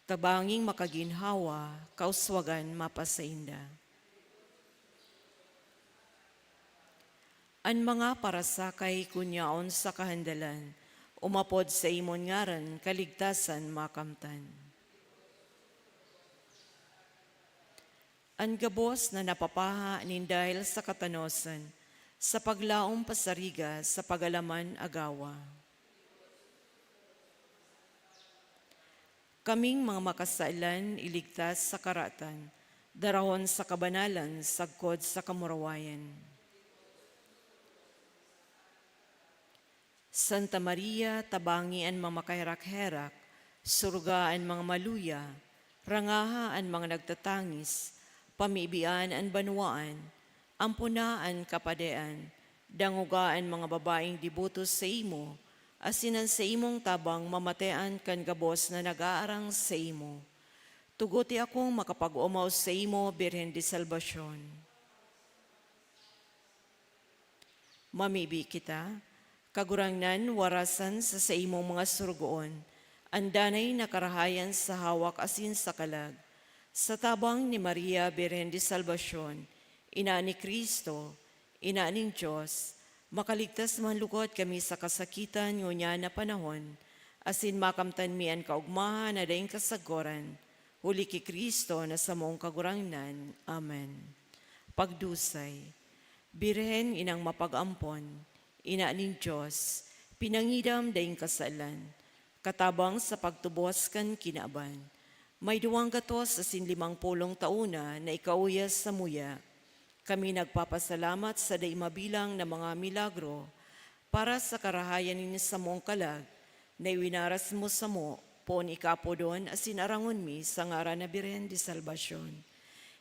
tabanging makaginhawa, kauswagan mapasainda. Ang mga parasakay kunyaon sa kahandalan, umapod sa imon ngaran, kaligtasan makamtan. Ang gabos na napapaha nin dahil sa katanosan, sa paglaom pasariga sa pagalaman agawa. kaming mga makasailan iligtas sa karatan, darahon sa kabanalan, sagkod sa kamurawayan. Santa Maria, tabangi ang mga makaherak-herak, surgaan mga maluya, rangaha ang mga nagtatangis, pamibian ang banwaan, ampunaan kapadean, dangugaan mga babaeng dibutos sa imo, asinan sa imong tabang mamatean kan gabos na nag-aarang sa imo. Tuguti akong makapag-umaw sa imo, Birhen de Salvacion. Mamibi kita, kagurangnan warasan sa imong mga surgoon, andanay nakarahayan sa hawak asin sa kalag, sa tabang ni Maria Birhen de Salvacion, ina ni Kristo, ina ning Diyos, makaligtas manlukot kami sa kasakitan ngunya na panahon, asin makamtan mian kaugmahan na daing kasagoran, huli ki Kristo na sa mong kagurangnan. Amen. Pagdusay, Birhen inang mapag-ampon, ina ning Diyos, pinangidam daing kasalan, katabang sa pagtubos kan kinaban, may 250 tauna na ikauyas sa muya. Kami nagpapasalamat sa day mabilang na mga milagro para sa karahayan ni sa mong kalag na iwinaras mo sa mo, pon ikapo doon asin arangon mi sa ngaran na Birhen de Salvacion.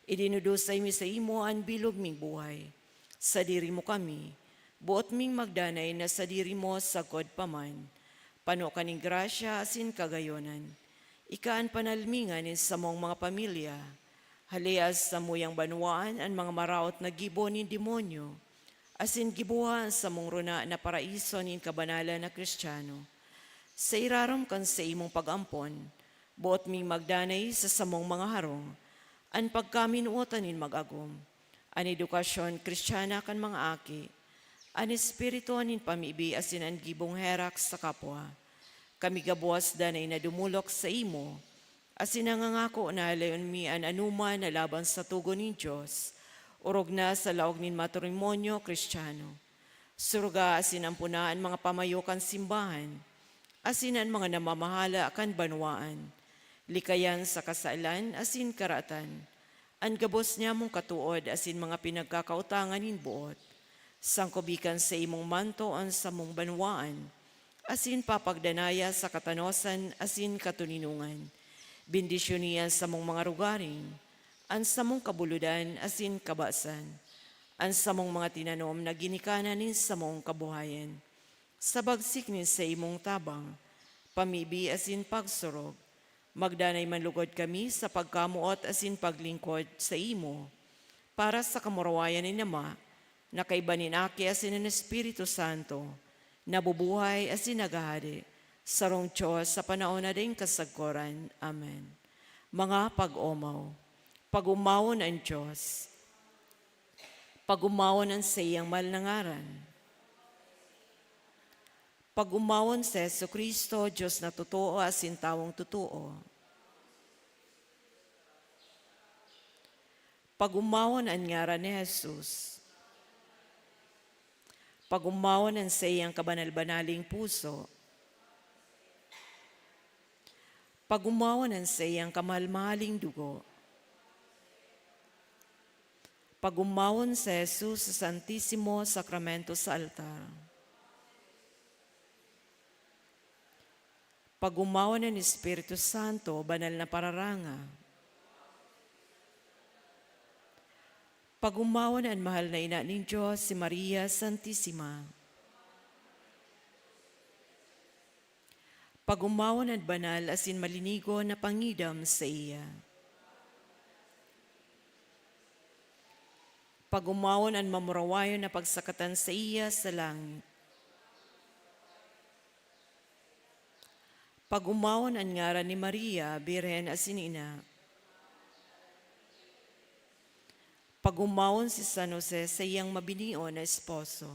Idinudusay mi sa imo ang bilog ming buhay. Sa diri mo kami, buot ming magdanay na sa diri mo sagod paman. Pano kaning grasya asin kagayonan. Ikaan panalmingan sa mong mga pamilya, halias sa muyang banwaan ang mga maraot na gibo ni demonyo, asin gibuhan sa mong runa na paraiso nin kabanalan na Kristiyano. Sa irarom kan sa imong pag-ampon, buot ming magdanay sa samong mga harong, an pagkaminuotan nin mag-agom, an edukasyon Kristiyana kan mga aki, an espiritu nin pamibi asin an gibong herak sa kapwa. Kami gabuas danay na dumulok sa imo, asin nangangako na layon mi an anuman na laban sa tugon ni Diyos, urog na sa laog nin matrimonyo Kristiyano. Suruga asin ang punaan mga pamayokan simbahan, asin ang mga namamahala kan banwaan, likayan sa kasailan asin karatan, ang gabos niya mong katuod asin mga pinagkakautangan nin buot, sangkubikan sa imong manto ang sa mong banwaan, asin papagdanaya sa katanosan asin katuninungan. Bendisyon niya sa mong mga rugaring, ang sa mong kabuludan asin kabasan, ang sa mong mga tinanom na ginikanan nin sa mong kabuhayan. Sa bagsik nin sa imong tabang, pamibi asin pagsurog, magdanay manlugod kami sa pagkamuot asin paglingkod sa imo, para sa kamurawayan ni Nama, na kaibanin aki asin ng Espiritu Santo, nabubuhay asin nagahari, sarong Diyos sa panahon na ding kasagkoran. Amen. Mga pag-umaw, pag-umawon ang Diyos, pag-umawon ang sayang malnangaran, pag-umawon sa Jesucristo, Diyos na totoo asin tawong totoo, pag-umawon ang ngaran ni Jesus, pag-umawon ang sayang kabanal-banaling puso, pag-umawon ang sayang kamahal-mahaling dugo, pag-umawon sa Jesus sa Santisimo Sakramento sa altar, pag-umawon ng Espiritu Santo, banal na pararanga, pag-umawon ang mahal na ina ng Diyos, si Maria Santissima. Pag-umawon ang banal asin malinigo na pangidam sa iya. Pag-umawon ang mamurawayon na pagsakatan sa iya sa langit. Pag-umawon ang ngaran ni Maria, Birhen asin ina. Pag-umawon si San Jose sa iyang mabinion na esposo.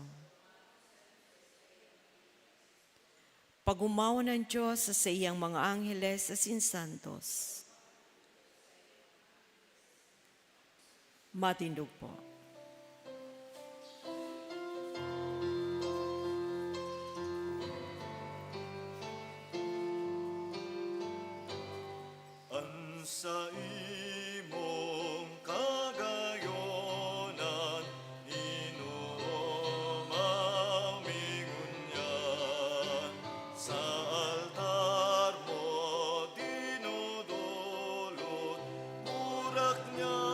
Pag-umawon ng Diyos sa iyang mga angheles asin santos. Matindog po. sa imong kagayonan, Ginoo, mamingunyan. Sa altar mo dinudulot, burak niya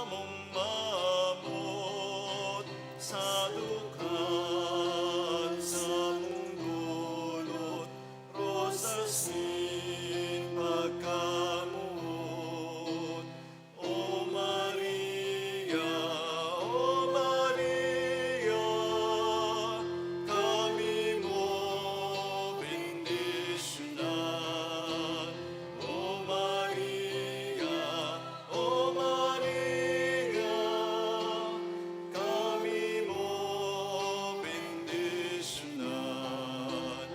mong mamot. Sa dukhan sa mong dulot, rosas nin pagkamuot. O Maria, kami mo bendisyonan. O Maria, kami mo bendisyonan.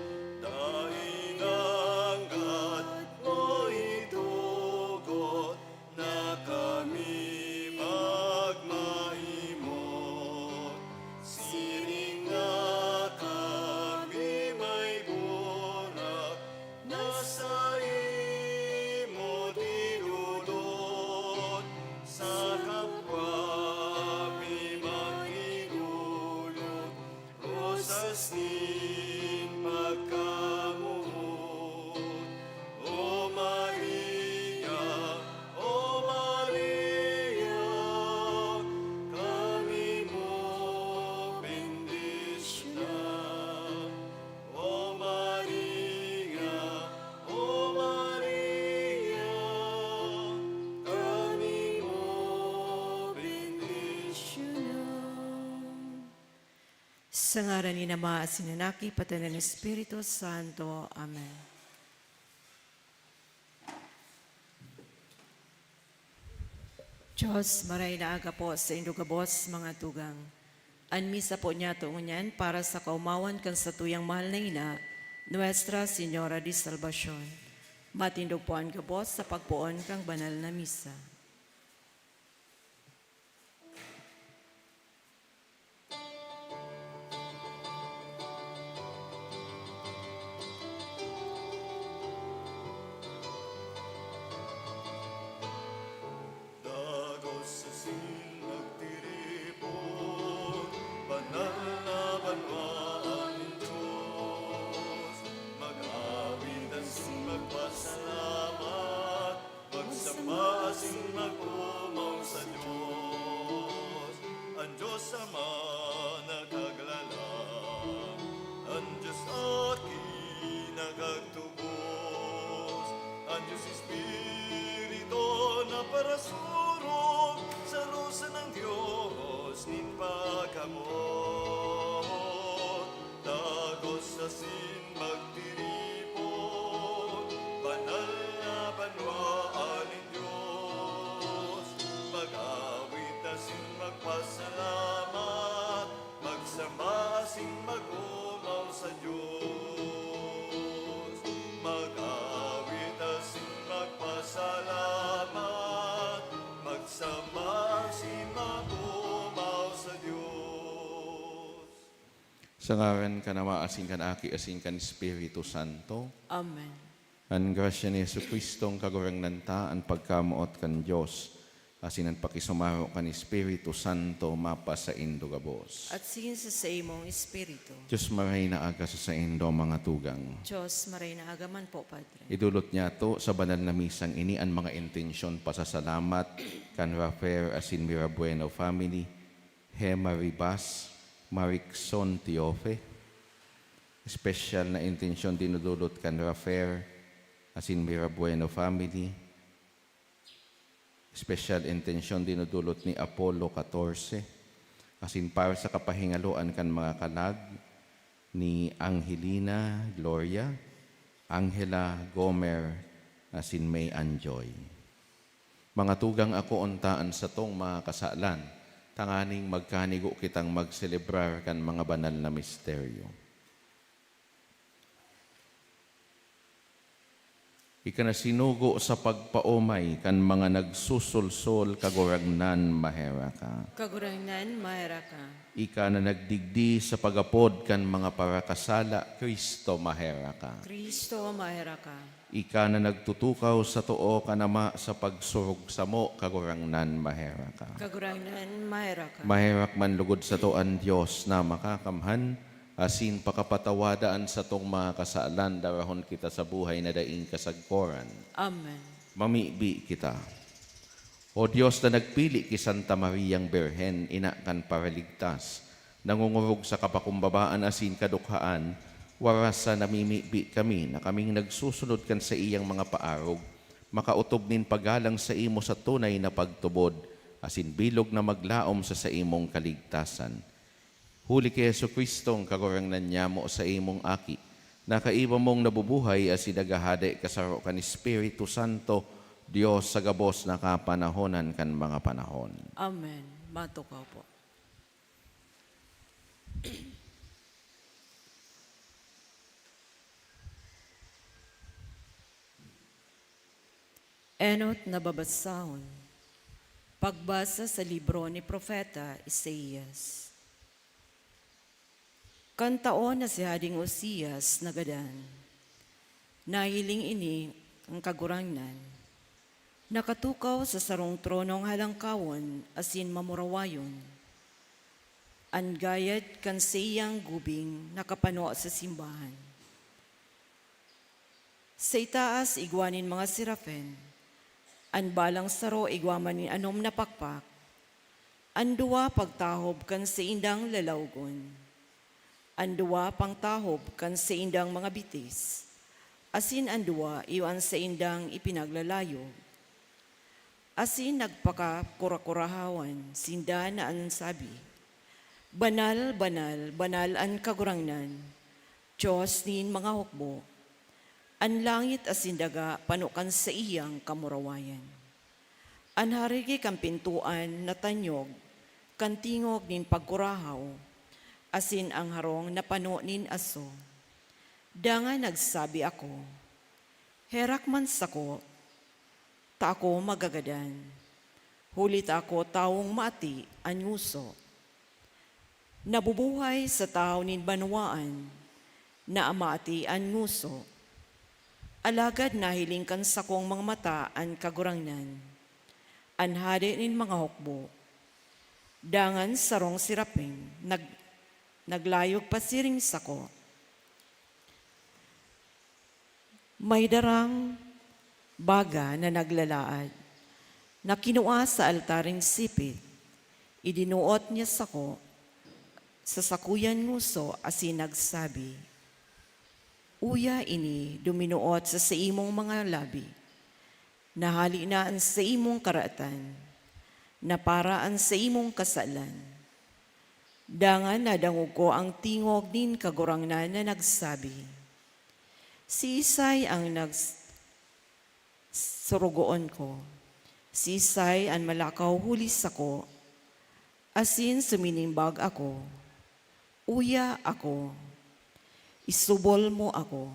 Dainanggat mo itugot na kami magmahimot. Siring nga kami may burak, nasa imo dinudot. Sa kapwa mi manghigulot, rosas nin pagkamuot. O Maria, kami mo bendisyonan. O Maria, kami mo bendisyonan. Sa ngalan ni Ama, at Sinanaki, pati ng Espiritu Santo. Amen. Diyos, maray na aga po sa indugabos mga tugang. Anmisa po niya tuunyan para sa kaumawan kan sa tuyang mahal na ina, Nuestra Señora de Salvacion. Matindog po ang gabos sa pagpuon kang banal na misa. Dagos sa sinagtiripon, banal na banwaan ng Diyos. Mag-awit at magpasalamat, magsama sing mag-umaw sa Diyos. Ang Diyos Ama nagaglalang, ang Diyos akin nagagtubos, ang Diyos Espiritu na parasurog sa lusa ng Diyos nin pagkamot. Dagos sa sin magtiripon, banal na banwaan ng Diyos. Mag-awit na sin magpasalamat, magsama sin mag-umaw sa Diyos. Mag-awit na sin magpasalamat, magsama sin mag-umaw sa Diyos. Sa ngaran ka na maasin kan aki, asin kan Espiritu Santo. Amen. Ang grasya ni Yesu Kristo, ang kagurang ta, ang pagkamuot kan Diyos, asin ang pakisumaro kan Espiritu Santo, mapa sa indugabos. At sigin sa imong Espiritu. Diyos maray na aga sa indo mga tugang. Diyos, maray na agaman po, Padre. Idulot niya to sa banal na misang ini ang mga intensyon pasasalamat kan Rafael asin Mirabueno family, Hema Ribas, Marikson Tiofe. Special na intensyon dinudulot kan Rafael asin Mirabueno family. Special intensyon dinudulot ni Apollo 14 asin para sa kapahingaloan kan mga kalag ni Angelina Gloria, Angela Gomer, asin May Anjoy. Mga tugang ako untaan sa tong mga kasalan, tanganing magkanigo kitang magselebrar kan mga banal na misteryo. Ika na sinugo sa pagpaumay kan mga nagsusulsol kaguragnan mahera ka. Kagurangnan, mahera ka. Ika na nagdigdi sa pagapod kan mga parakasala, Kristo mahera ka. Kristo, mahera ka. Ika na nagtutukaw sa tuo kanama sa pagsurog sa mo, kagurangnan mahera ka. Kagurangnan, mahera ka. Maherak man lugod sa tuan Diyos na makakamhan, asin pakapatawadaan sa tong mga kasaalan, darahon kita sa buhay na daing kasagkoran. Amen. Mamibi kita. O Diyos na nagpili ki Santa Mariang Birhen, inakan paraligtas, nangungurog sa kapakumbabaan asin kadukhaan, waras sa namimibi kami na kaming nagsusunod kan sa iyang mga paarog, makautob nin pagalang sa imo sa tunay na pagtubod, asin bilog na maglaom sa imong kaligtasan. Huli kay Yesu Kristo ang kagurangnan niya mo sa imong aki, na kaiba mong nabubuhay as idagahade kasaro kan Espiritu Santo, Diyos sa gabos na kapanahonan kan mga panahon. Amen. Matukaw po. Enot na babasahon. Pagbasa sa libro ni Propeta Isaías. Kantaon na si Hading Osias nagadan. Nahiling ini ang kagurangnan. Nakatukaw sa sarong tronong halangkawon asin mamurawayon. Angayad kan siyang gubing nakapano sa simbahan. Sa itaas igwanin mga sirafen. An balang saro igwaman ni anom na pakpak. Andua pagtahob kan sa indang lalawgon. Andua pang tahob kan sa indang mga bitis. Asin andua iwan sa indang ipinaglalayo. Asin nagpakakura-kurahawan, sinda na ang sabi, Banal, banal, banal ang kagurangnan, Diyos nin mga hukbo, ang langit asin daga panukan sa iyang kamurawayan. Ang harigi kang pintuan na tanyog, kantingog nin pagkurahaw, asin ang harong na pano nin aso. Danga nagsabi ako, herak man sako, ta ako magagadan. Hulit ako taong mati anyuso. Nabubuhay sa tao nin banwaan, na amati anyuso. Alagad nahiling kan sa kong mga mata an kagurangnan. Anhade nin mga hukbo. Dangan sarong siraping, naglayog pasiring sako. May darang baga na naglalaad, na kinuha sa altaring sipit, idinuot niya sako, sa sakuyan nguso asin nagsabi, Uya ini duminuot sa imong mga labi, nahali na ang sa imong karaatan, na paraan sa imong kasalan. Dangan nadangog ko ang tingog din kagurangnan na nagsabi, Si Isay ang surugoon ko. Si Isay ang malakaw hulis ako. Asin suminimbag ako. Uya ako. Isubol mo ako.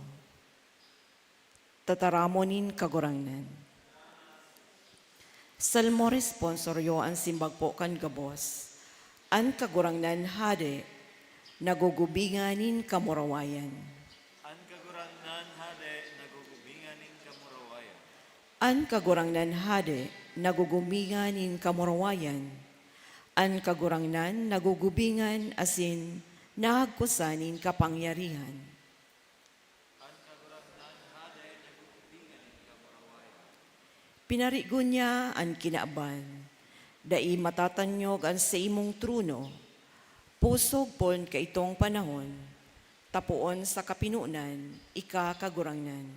Tataramonin kagurangnan. Salmo responsoryo ang simbag po kan gabos. Ang kagurangnan hade, nagugubinganin kamurawayan. An kagurangnan hade, nagugubingan kamurawayan. An kagurangnan, nagugubingan asin nahagkusanin kapangyarihan. Pinarigon niya ang kinaaban, dai matatanyog ang sa imong truno, pusog pon ka itong panahon, tapuon sa kapinunan, ika kagurangnan.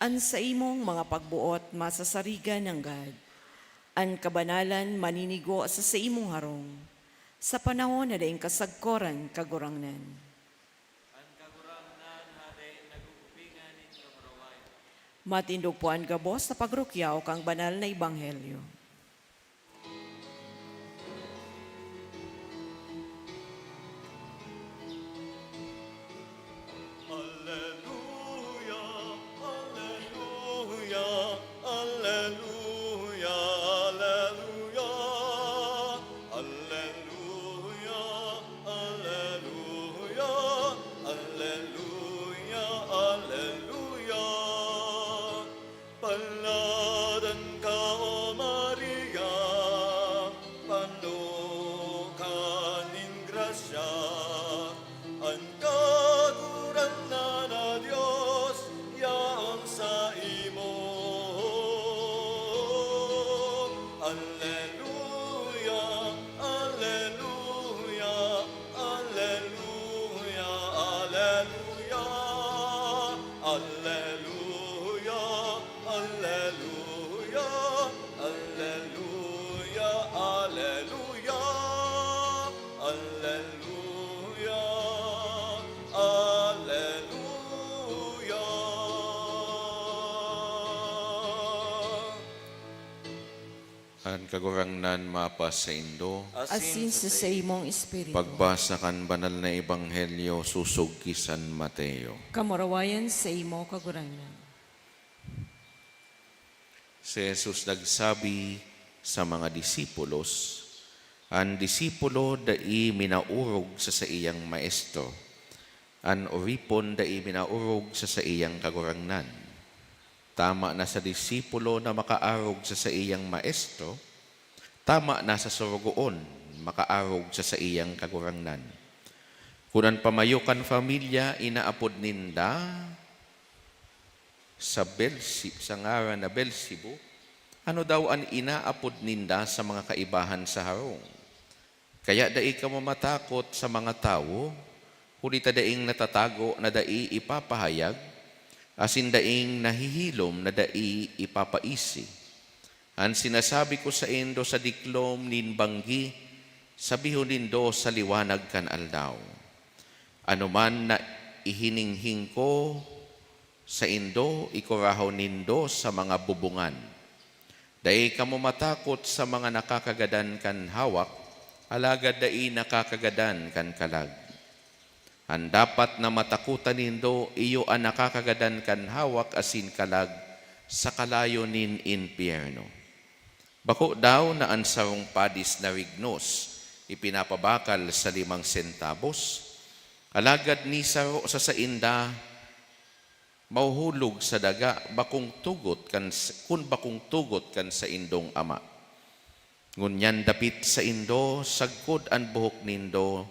An sa imong mga pagbuot masasarigan ng God, an kabanalan maninigo sa imong harong, sa panahon na daing kasagkoran kagurangnan. Matindog po ang gabos sa pagrukyaw kang banal na ebanghelyo. Ang kagurangnan mapas sa Indo, Asin sa imong espiritu. pagbasa kan banal na ebanghelyo susug ki San Mateo. Kamurawayan sa imo kagurangan. Si Jesus nagsabi sa mga disipulos, ang disipulo dai minaurog sa iyang maestro, ang oripon dai minaurog sa iyang kagurangnan. Tama na sa disipulo na makaarog sa iyang maestro, tama na sa surugoon makaarog sa iyang kagurangnan. Kunan pamayukan familia, inaapod ninda sa ngaran na Belsibu, ano daw ang inaapod ninda sa mga kaibahan sa harong. Kaya dai ka mamatakot sa mga tao, kundi daing natatago na dai ipapahayag, asin daing nahihilom na dai ipapaisi. Ang sinasabi ko sa indo sa diklom nin banggi, sabihon nindo sa liwanag kan aldaw. Ano man na ihininghing ko sa indo, ikurahaw nindo sa mga bubungan. Dai kamo matakot sa mga nakakagadan kan hawak, alagad dai nakakagadan kan kalag. Ang dapat na matakutan nindo, iyo ang nakakagadan kan hawak asin kalag sa kalayo nin impyerno. Bako daw na ang sarong padis na rignos, ipinapabakal sa 5 centavos, alagad ni saro sa sainda, mauhulog sa daga, bakong tugot kan sa indong ama. Ngunyan dapit sa indo, sagkod ang buhok nindo,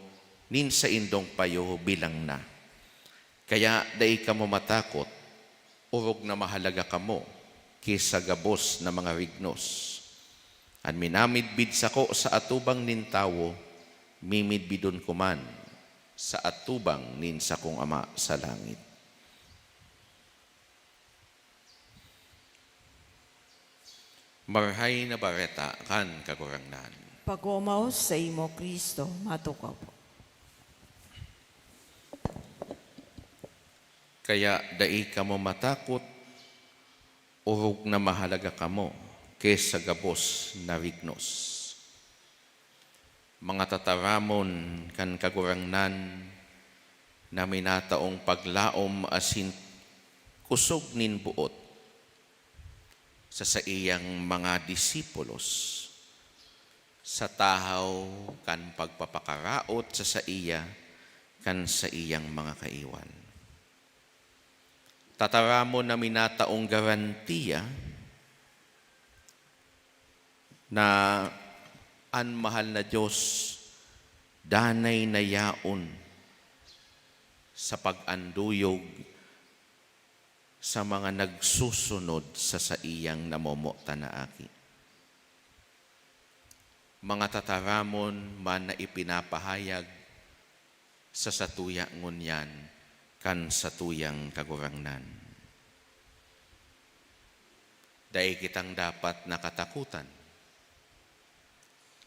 nin sa indong payo bilang na. Kaya dai ka mo matakot, urog na mahalaga ka mo, kisa gabos na mga rignos. An minamidbid sako sa atubang nin tawo, mimidbidon kuman sa atubang nin sakong ama sa langit. Marhay na bareta kan kagurangnan. Pag-umaw sa imo Kristo, matukaw po. Kaya dai ka mo matakot, urog na mahalaga ka mo, kesa gabos na rignos. Mga tataramon kan kagurangnan, na minataong paglaom asin kusog nin buot sa iyang mga disipulos, sa tahaw kan pagpapakaraot sa iya, kan sa iyang mga kaiwan. Tataramo na minataong garantiya na ang mahal na Diyos danay na yaon sa pag-anduyog sa mga nagsusunod sa iyang namomota na aki. Mga tataramon man na ipinapahayag sa satuya ngunyan, kan satuyang kagurangnan. Dahil kitang dapat nakatakutan,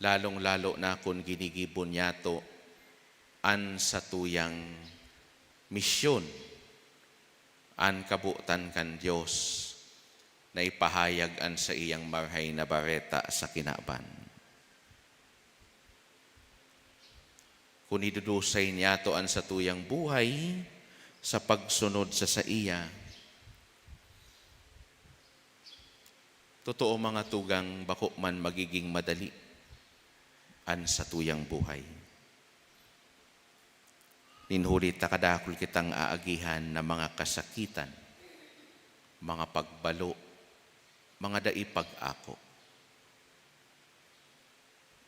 lalong-lalo na kung ginigibon yato an satuyang misyon, an kabutan kan Diyos na ipahayag an sa iyang marhay na bareta sa kinaban. Kung idudusay niya to an satuyang buhay, sa pagsunod sa iya. Totoo mga tugang, bako man magiging madali an sa tuyang buhay. Ninhulit na kadakul kitang aagihan na mga kasakitan, mga pagbalo, mga daipag-ako.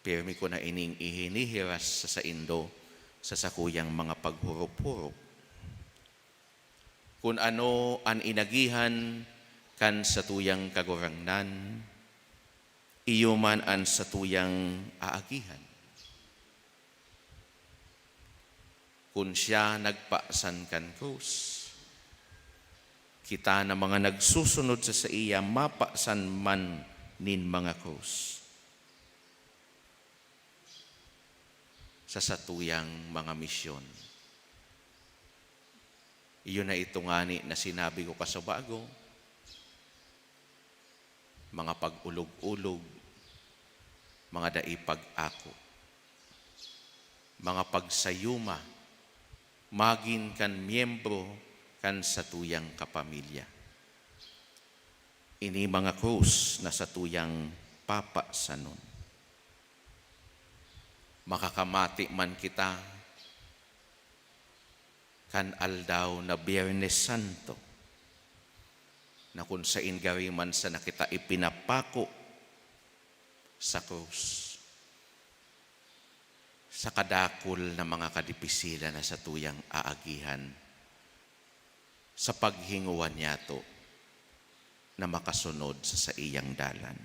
Pirmi ko na ining ihinihiras sa indo sa sakuyang mga paghurup-hurup. Kung ano ang inagihan kan sa tuyang kagurangnan, iyo man ang sa tuyang aagihan. Kung siya nagpaasan kan krus, kita na mga nagsusunod sa iya, mapaasan man nin mga krus. sa satuyang mga misyon. Iyon na ito ngani na sinabi ko kasabago, mga pag-ulog-ulog, mga daipag-ako, mga pagsayuma, magin kan miyembro kan satuyang kapamilya. Ini mga krus na satuyang papa sanon. Makakamati man kita kan aldaw na Biyernes Santo, na kung sa ingari man sa nakita ipinapako sa krus, sa kadakol na mga kadipisila na sa tuyang aagihan, sa paghinguan niya to na makasunod sa iyang dalan.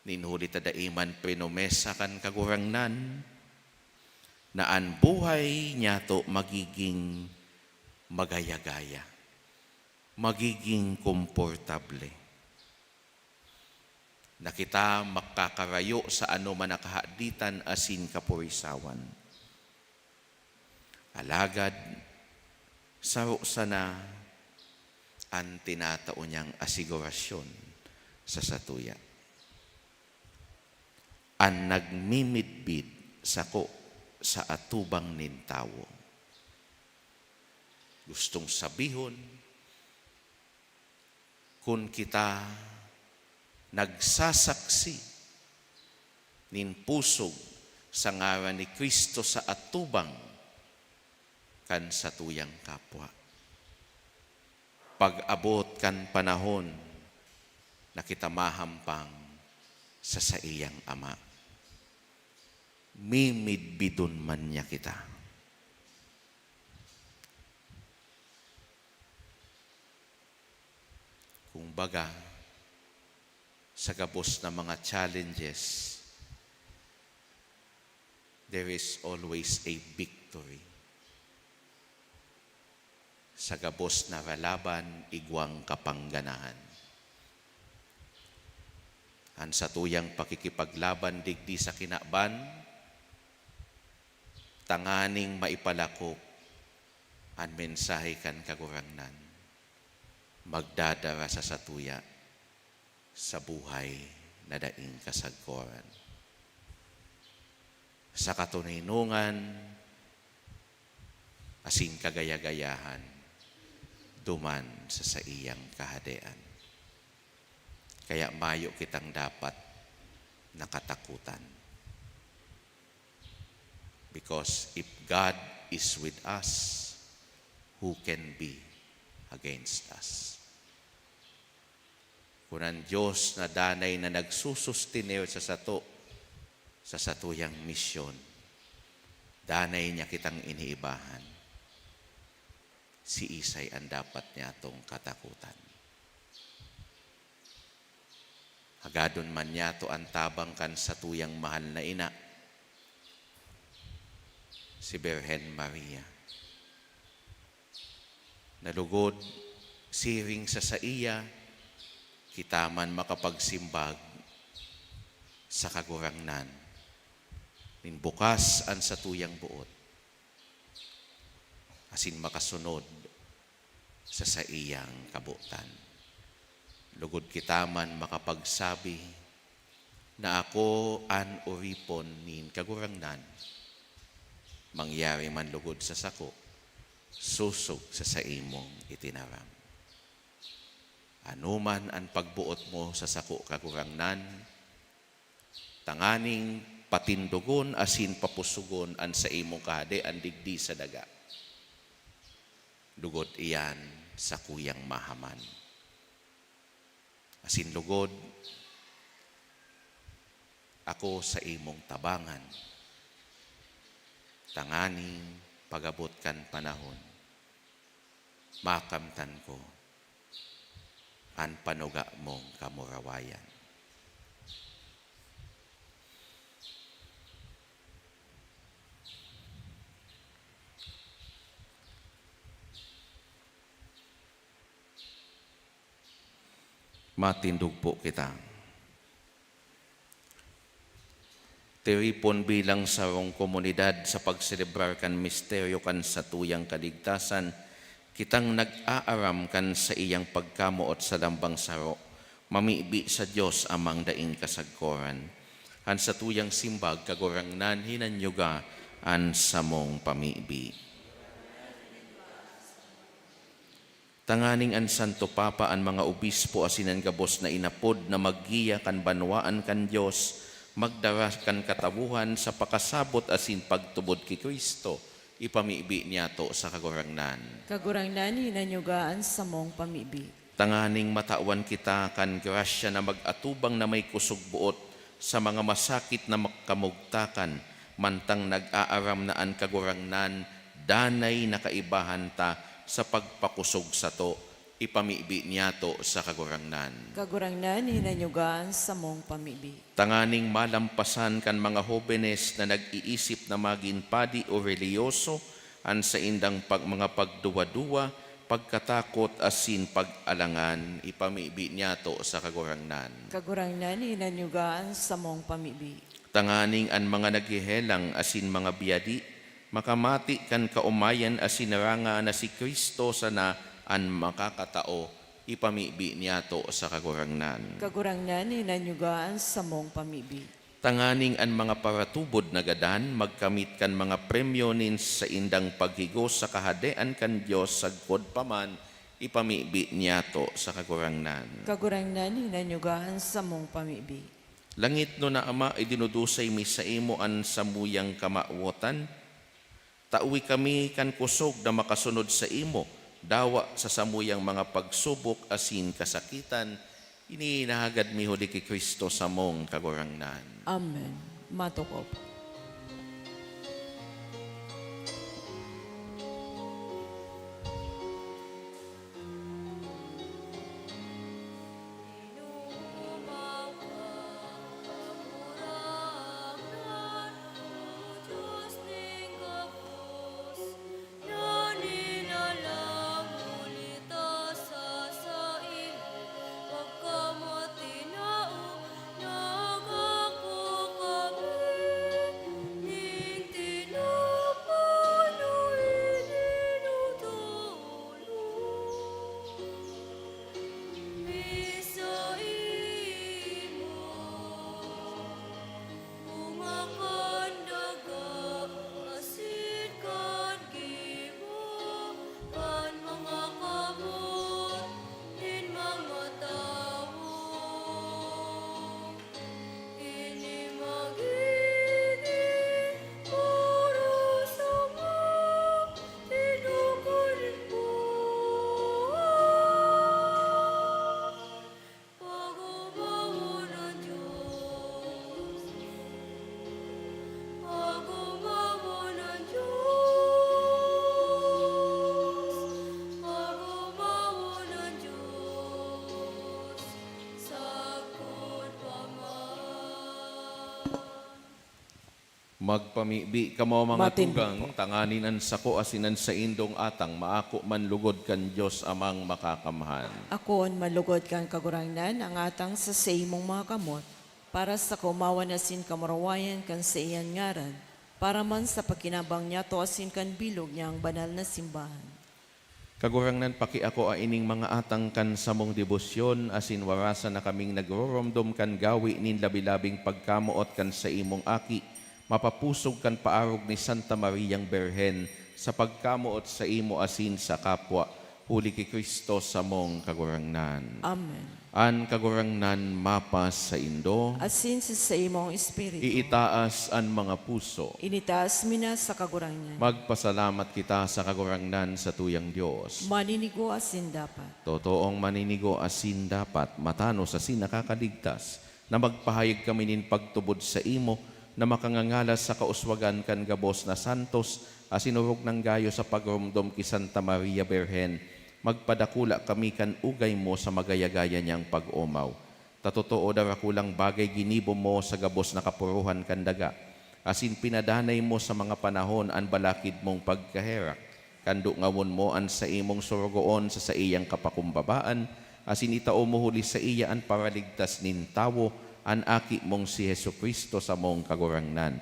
Ninhuli tadaiman prinomesa kan kagurangnan, na ang buhay niya to magiging magaya-gaya, magiging komportable. Na kita makakarayo sa ano man nakahaditan asin kapurisawan. Alagad, saro sana ang tinatao niyang asigurasyon sa satuya. Ang nagmimidbid sako sa atubang nintawo. Gustong sabihon, kung kita nagsasaksi nin pusog sa ngaran ni Kristo sa atubang kan satuyang kapwa. Pag-abot kan panahon na kita mahampang sa iyang Ama, mimidbidon man niya kita. Kung baga, sa gabos na mga challenges, there is always a victory. Sa gabos na kalaban, igwang kapangganahan. Ang satuyang pakikipaglaban digdi sa kinaban, tanganing maipalakop ang mensahe kan kagurangnan, magdadara sa satuya sa buhay na daing kasagkoran. Sa katuninungan, asin kagaya-gayahan, duman sa iyang kahadean. Kaya mayo kitang dapat nakatakutan. Because if God is with us, who can be against us? Kung ang Diyos na danay na nagsusustiner sa satuyang misyon, danay niya kitang iniibahan, si Isay ang dapat niya itong katakutan. Hagadon man niya to ang tabang kan satuyang mahal na ina, si Birhen Maria. Nalugod, siring sa iya, kita man makapagsimbag sa kagurangnan. Ninbukas ang satuyang buot, asin makasunod sa iyang kabutan. Lugod kita man makapagsabi na ako an uripon nin kagurangnan, mangyari man lugod sa sako, susog sa imong itinaram. Anuman ang pagbuot mo sa sako kagurangnan, tanganing patindugon asin papusugon an sa imong kahade ang digdi sa daga. Lugod iyan sa kuyang mahaman. Asin lugod, ako sa imong tabangan, tanganing pagabot kan panahon, makamtan ko ang panuga mong kamurawayan. Matindog po kita. Tiripon bilang sarong komunidad sa pagselebrar kan misteryo kan sa tuyang kaligtasan, kitang nag-aaram kan sa iyang pagkamuot sa lambang saro, mamibi sa Diyos amang daing kasagkoran. Han sa tuyang simbag kagurangnan hinanyuga an samong pamibi. Tanganing an Santo Papa ang mga obispo asinan gabos na inapod na maggiya kan banwaan kan Diyos, magdara kan katabuhan sa pakasabot asin pagtubod ki Kristo, ipamibi niya to sa kagurangnan. Kagurangnan hinanyugaan sa mong pamibi. Tanganing matawan kita kan grasya na mag-atubang na may kusog buot sa mga masakit na makamugtakan, mantang nag-aaram na an kagurangnan, danay na kaibahan ta sa pagpakusog sa to, ipamibi niya to sa kagurangnan. Kagurangnan hinanyugaan sa mong pamibi. Tanganing malampasan kan mga hobenes na nag-iisip na maging padi o reliyoso, an sa indang mga pagduwa-duwa, pagkatakot asin pag-alangan, ipamibi niya to sa kagurangnan. Kagurangnan hinanyugaan sa mong pamibi. Tanganing an mga naghihelang asin mga biyadi, makamati kan kaumayan asin naranga na si Kristo sana an makakatao, ipamibi niya to sa kagurangnan. Kagurangnan hinanyugaan sa mong pamibi. Tanganing an mga paratubod na gadan, magkamit kan mga premyo nin sa indang paghigos sa kahadean kan Diyos sagkod paman, ipamibi niya to sa kagurangnan. Kagurangnan hinanyugaan sa mong pamibi. Langit no na Ama, idinudusay mi sa imo an samuyang kamauotan. Tauwi kami kan kusog na makasunod sa imo, dawa sa samuyang mga pagsubok asin kasakitan, ininahagad mi huli ki Kristo sa mong kagurangnan. Amen. Matukop. Magpamibi kamo mga Matindi tugang, tanganin ang sako asinan sa indong atang, maako man lugod kan Diyos amang makakamahan. Akoon malugod kang kagurangnan ang atang sa imong mga kamot, para sa kumawan asin kamarawayan kan sa iyan ngaran, para man sa pagkinabang niya to asin kan bilog niya ang banal na simbahan. Kagurangnan paki ako a ining mga atang kan samong debosyon, asin warasan na kaming nagroromdom kan gawi nin labilabing pagkamuot kan sa imong aki, mapapusog kan paarog ni Santa Mariang Berhen sa pagkamuot sa imo asin sa kapwa, huli ki Kristo sa mong kagurangnan. Amen. An kagurangnan mapas sa indo, Asin sa imong espiritu, iitaas an mga puso. initaas mina sa kagurangnan. Magpasalamat kita sa kagurangnan sa tuyang Diyos. Maninigo asin dapat. Totoong maninigo asin dapat, matanos asin nakakaligtas, na magpahayag kami nin pagtubod sa imo, na makangangalas sa kauswagan kan gabos na santos, asinurog ng gayo sa pagrumdom ki Santa Maria Berhen, magpadakula kami kan ugay mo sa magayagaya niyang pag-umaw. Tatotoo darakulang bagay ginibo mo sa gabos na kapuruhan kan daga, asin pinadanay mo sa mga panahon an balakid mong pagkaherak, kando ngawon mo an sa imong surugoon sa iyang kapakumbabaan, asin itao mo huli sa iya an paraligtas nin tawo, an aki mong si Hesu Kristo sa mong kagurangnan.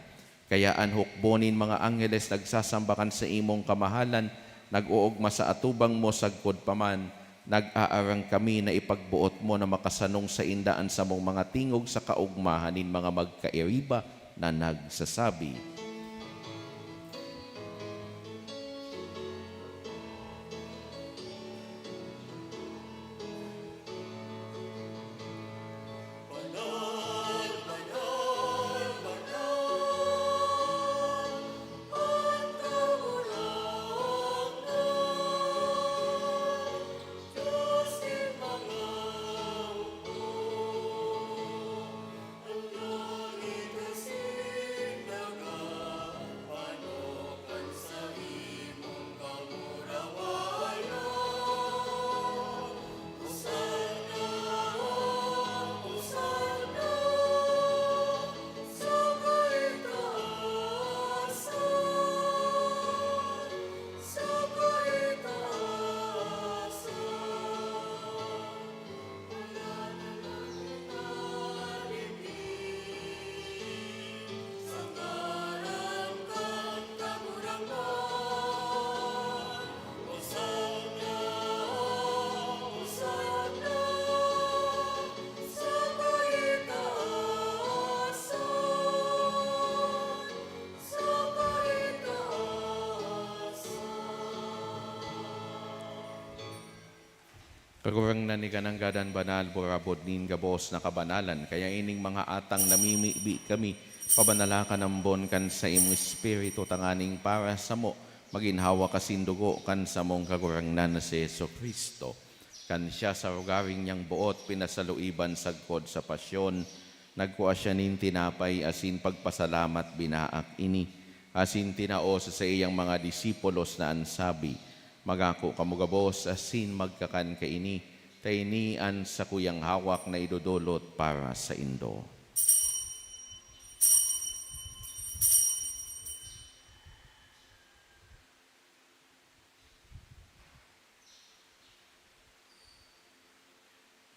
Kaya an hukbonin mga angheles nagsasambakan sa imong kamahalan, nag-uugma sa atubang mo sagkod paman, nag-aarang kami na ipagbuot mo na makasanong sa indaan sa mong mga tingog sa kaugmahanin mga magkairiba na nagsasabi. Kagurang na ni ganang gadan banal, borabod nin gabos na kabanalan, kaya ining mga atang namimibi kami, pabanala ka ng bon kan sa imo espiritu tanganing para sa mo, maginhawa kasindugo kan sa mong kagurang na si Yesu Kristo. Kan siya sa rugaring niyang buot, pinasaluiban sagkod sa pasyon, nagkuha siya nin tinapay, asin pagpasalamat binaak ini, asin tinao sa iyang mga disipulos na ansabi, magako kamugabos asin magkakan kaini, tainian sa kuyang hawak na idudulot para sa indo.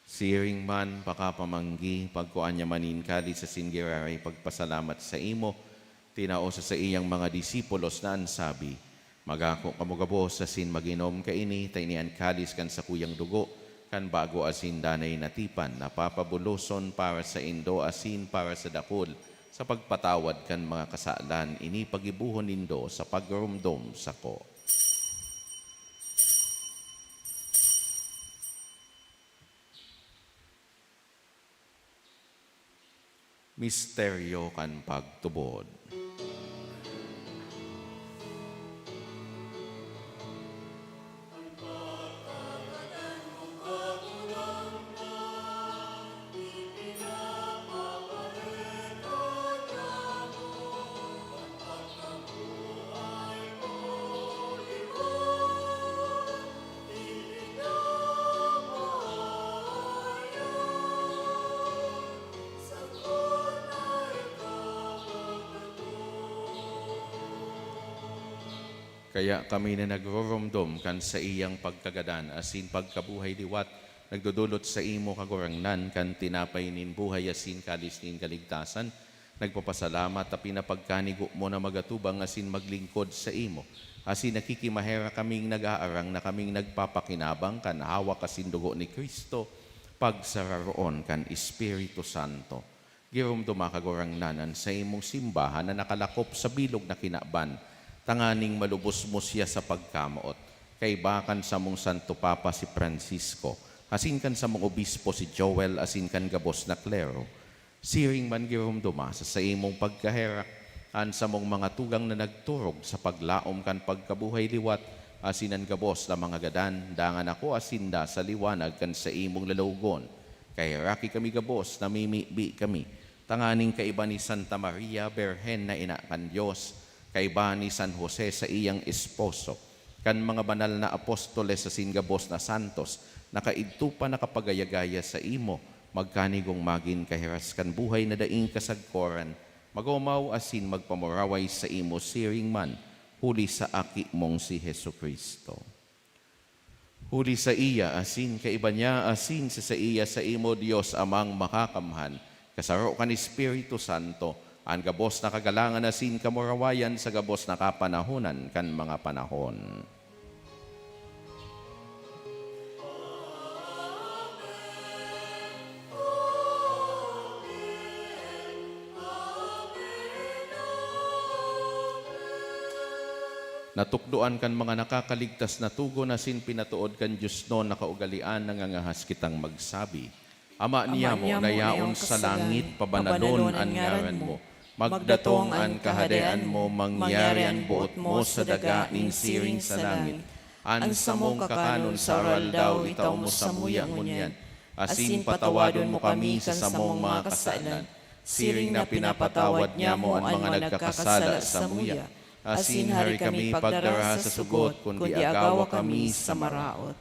Siring man pakapamanggi, pagkuan niya manin kali sa singiraray pagpasalamat sa imo, tinao sa iyang mga disipulos na ansabi, magako kamugabos asin maginom kaini, tainian kalis kan sa kuyang dugo, kan bago asin danay natipan, napapabuloson para sa indo asin para sa dakol, sa pagpatawad kan mga kasalan, ini pagibuhon nindo sa pagrumdom sa ko. Misteryo kan pagtubod. Kaya kami na nagroromdom kan sa iyang pagkagadan, asin pagkabuhay liwat, nagdudulot sa imo kagurangnan, kan tinapay nin buhay asin kalis nin kaligtasan, nagpapasalamat at pinapagkanigo mo na magatubang asin maglingkod sa imo. Asin nakikimahera kaming nag-aarang na kaming nagpapakinabang kan hawak asin dugo ni Kristo, pagsararoon kan Espiritu Santo. Giromdoma kagurangnanan sa imong simbahan na nakalakop sa bilog na kinaban, tanganing malubos mo siya sa pagkamaot. Kay bakan sa mong Santo Papa si Francisco, asin kan sa mong obispo si Joel, asin kan gabos na klero. Siring man giromdoma sa imong pagkaherak, an sa mong mga tugang na nagturog sa paglaom kan pagkabuhay liwat, asin ang gabos na mga gadan, dangan ako asinda sa liwanag kan sa imong lalawgon. Kay raki kami gabos, namimibi kami, tanganing kaiba ni Santa Maria, Berhen na ina kan Diyos, kaiba ni San Jose sa iyang esposo, kan mga banal na apostoles sa singabos na santos, nakaidto pa nakapagayagaya sa imo, magkanigong magin kahiras kan buhay na daing kasagkoran, magumaw asin magpamuraway sa imo siring man, huli sa aki mong si Hesu Kristo. Huli sa iya asin kaiba niya asin sa iya sa imo Dios amang makakamhan, kasaro kan Espiritu Santo, ang gabos na kagalangan asin kamurawayan sa gabos na kapanahonan kan mga panahon. Natukdoan kan mga nakakaligtas na tugo na sin pinatuod kan Diyos no nakaugalian nangangahas kitang magsabi. Ama niya mo na yaon sa langit, pabanalon ang ngaran mo. Magdatong ang kahadean mo, mangyari ang buot mo sa daga ning siring sa langit. An samong kakanon sa oral daw itaw mo sa muya ngunyan. Asin patawadon mo kami sa samong mga kasalan. Siring na pinapatawad niya mo ang mga nagkakasala sa muya. Asin hari kami pagdara sa sugot, kundi agawa kami sa maraot.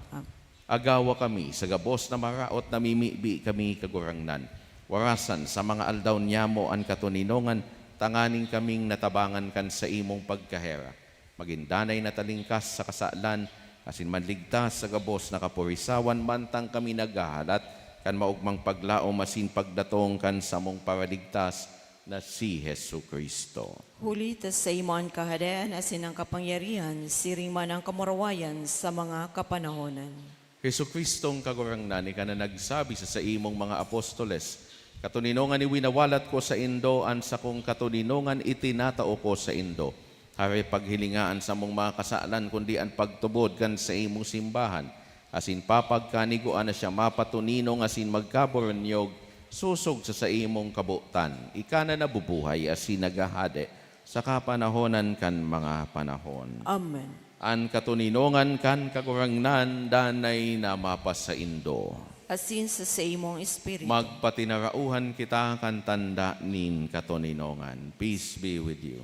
Agawa kami sa gabos na maraot na mimibi kami kagurangnan. Warasan sa mga aldaw niya mo ang katuninongan, tanganing kaming natabangan kan sa imong pagkahera. Magindanay na talingkas sa kasalan, asin manligtas sa gabos na kapurisawan, mantang kami naghahalat, kan maugmang paglaom asin pagdatong kan samong paraligtas, na si Hesu Kristo. Huli tas sa imo ang kahadean asin ang kapangyarihan, siring man ang kamurawayan sa mga kapanahonan. Hesu Kristong kagurangnan, ika na nagsabi sa imong mga apostoles, katuninongan ni winawalat ko sa Indo, an sa kong katuninongan itinatao ko sa Indo. Hari paghilingaan sa mong mga kasalan, kundi ang pagtubod kan sa imong simbahan. Asin papagkaniguan na siya mapatuninong asin magkaboronyog, susog sa imong kabutan, ika na nabubuhay asin nagahade sa kapanahonan kan mga panahon. Amen. An katuninongan kan kagurangnan, danay na mapas sa Indo. Asin sa imong espiritu. Magpatinarauhan kita kan tanda nin katuninongan. Peace be with you.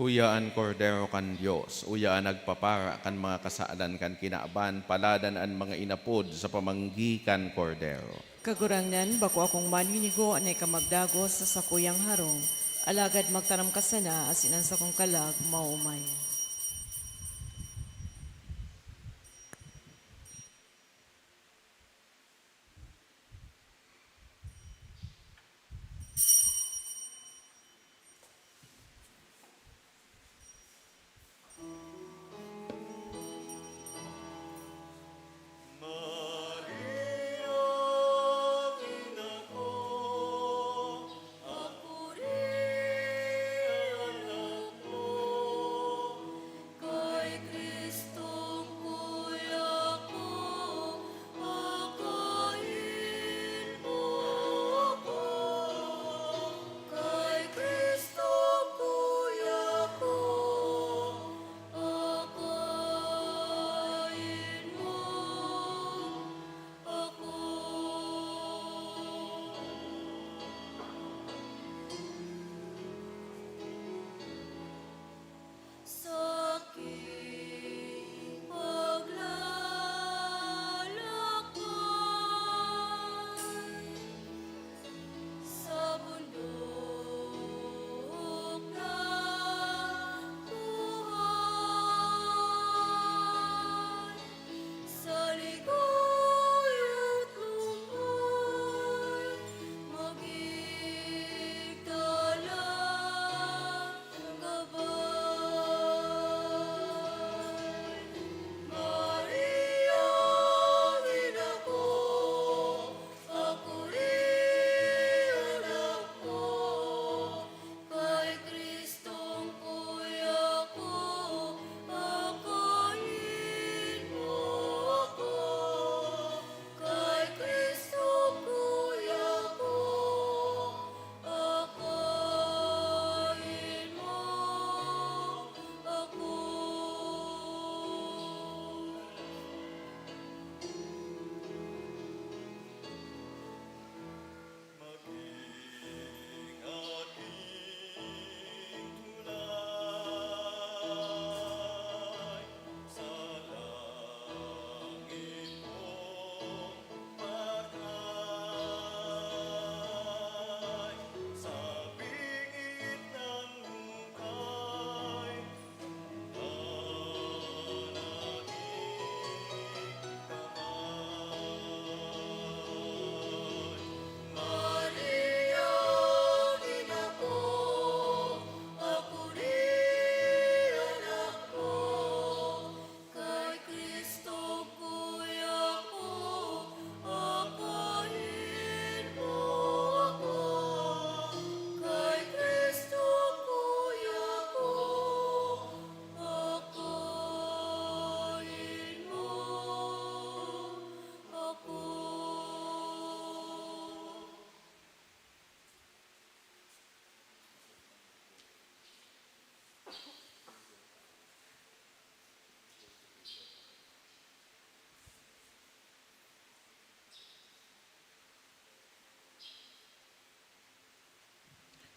Uyaan kordero kan Dios, uyaan nagpapara kan mga kasaalan kan kinaaban, paladan an mga inapod sa pamanggi kan kordero. Kagurangnan, bako akong maninigo na ikamagdago sa sakuyang harong, alagad magtaram ka sana, asin ang sakong kalag, maumay.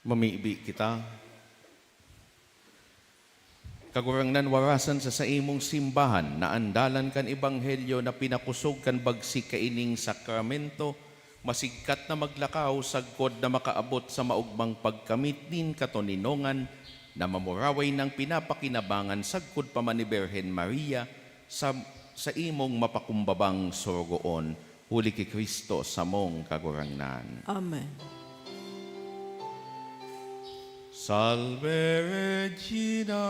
Mamiibi kita. Kagurangnan warasan sa imong simbahan na andalan kan ebanghelyo na pinakusog kan bagsik kaining sakramento, masigkat na maglakaw sagkod na makaabot sa maugmang pagkamit din katoninongan na mamuraway ng pinapakinabangan sagkod pa man ni Birhen Maria sa imong mapakumbabang sorogoon. Huli ki Kristo sa mong kagurangnan. Amen. Salve Regina.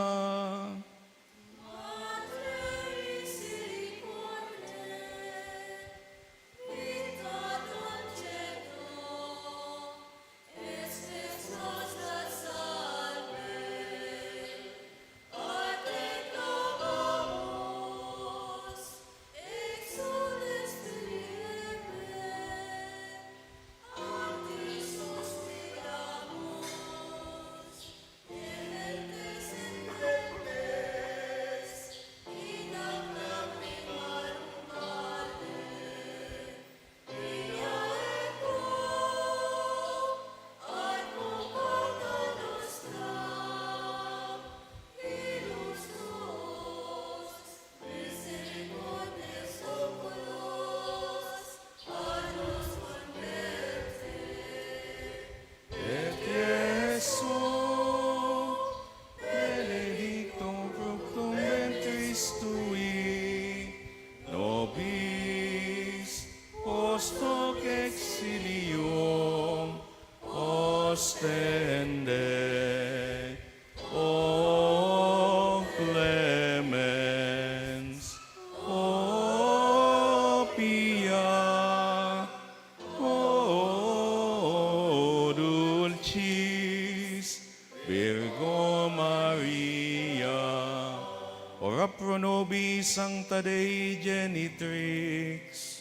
Ostende, O clemens, O pia, O dulcis, Virgo Maria, ora pro nobis sancta Dei genitrix,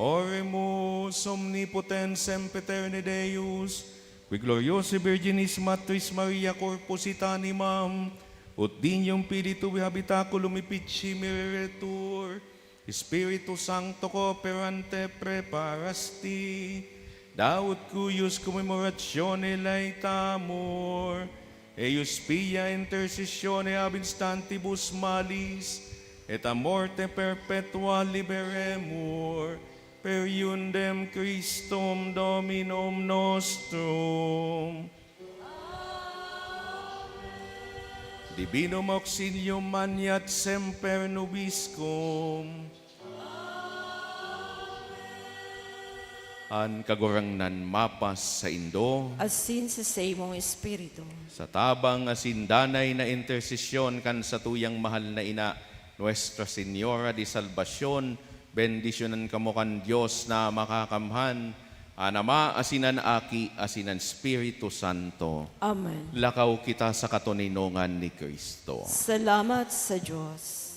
Oremus omnipotens sempiterne Deus, qui gloriosi Virginis Matris Maria corpus animam, ut dignum Spiritu habitaculum ipici miretur, Spiritu Sancto cooperante preparasti, daut cuius commemoratione laetamur, eius pia intercessione ab instantibus malis, et a morte perpetua liberemur, per iundem Christum Dominum nostrum. Divinum auxilium maniat semper nobiscum. An kagurangnan mapas sa Indo, Asin sa imong espiritu. sa tabang asin danay na intersesyon kan sa tuyang mahal na ina, Nuestra Señora de Salvacion, bendisyonan kamo kan Diyos na makakamhan, Anama, asinan aki, asinan Espiritu Santo. Amen. Lakaw kita sa katoninongan ni Kristo. Salamat sa Diyos.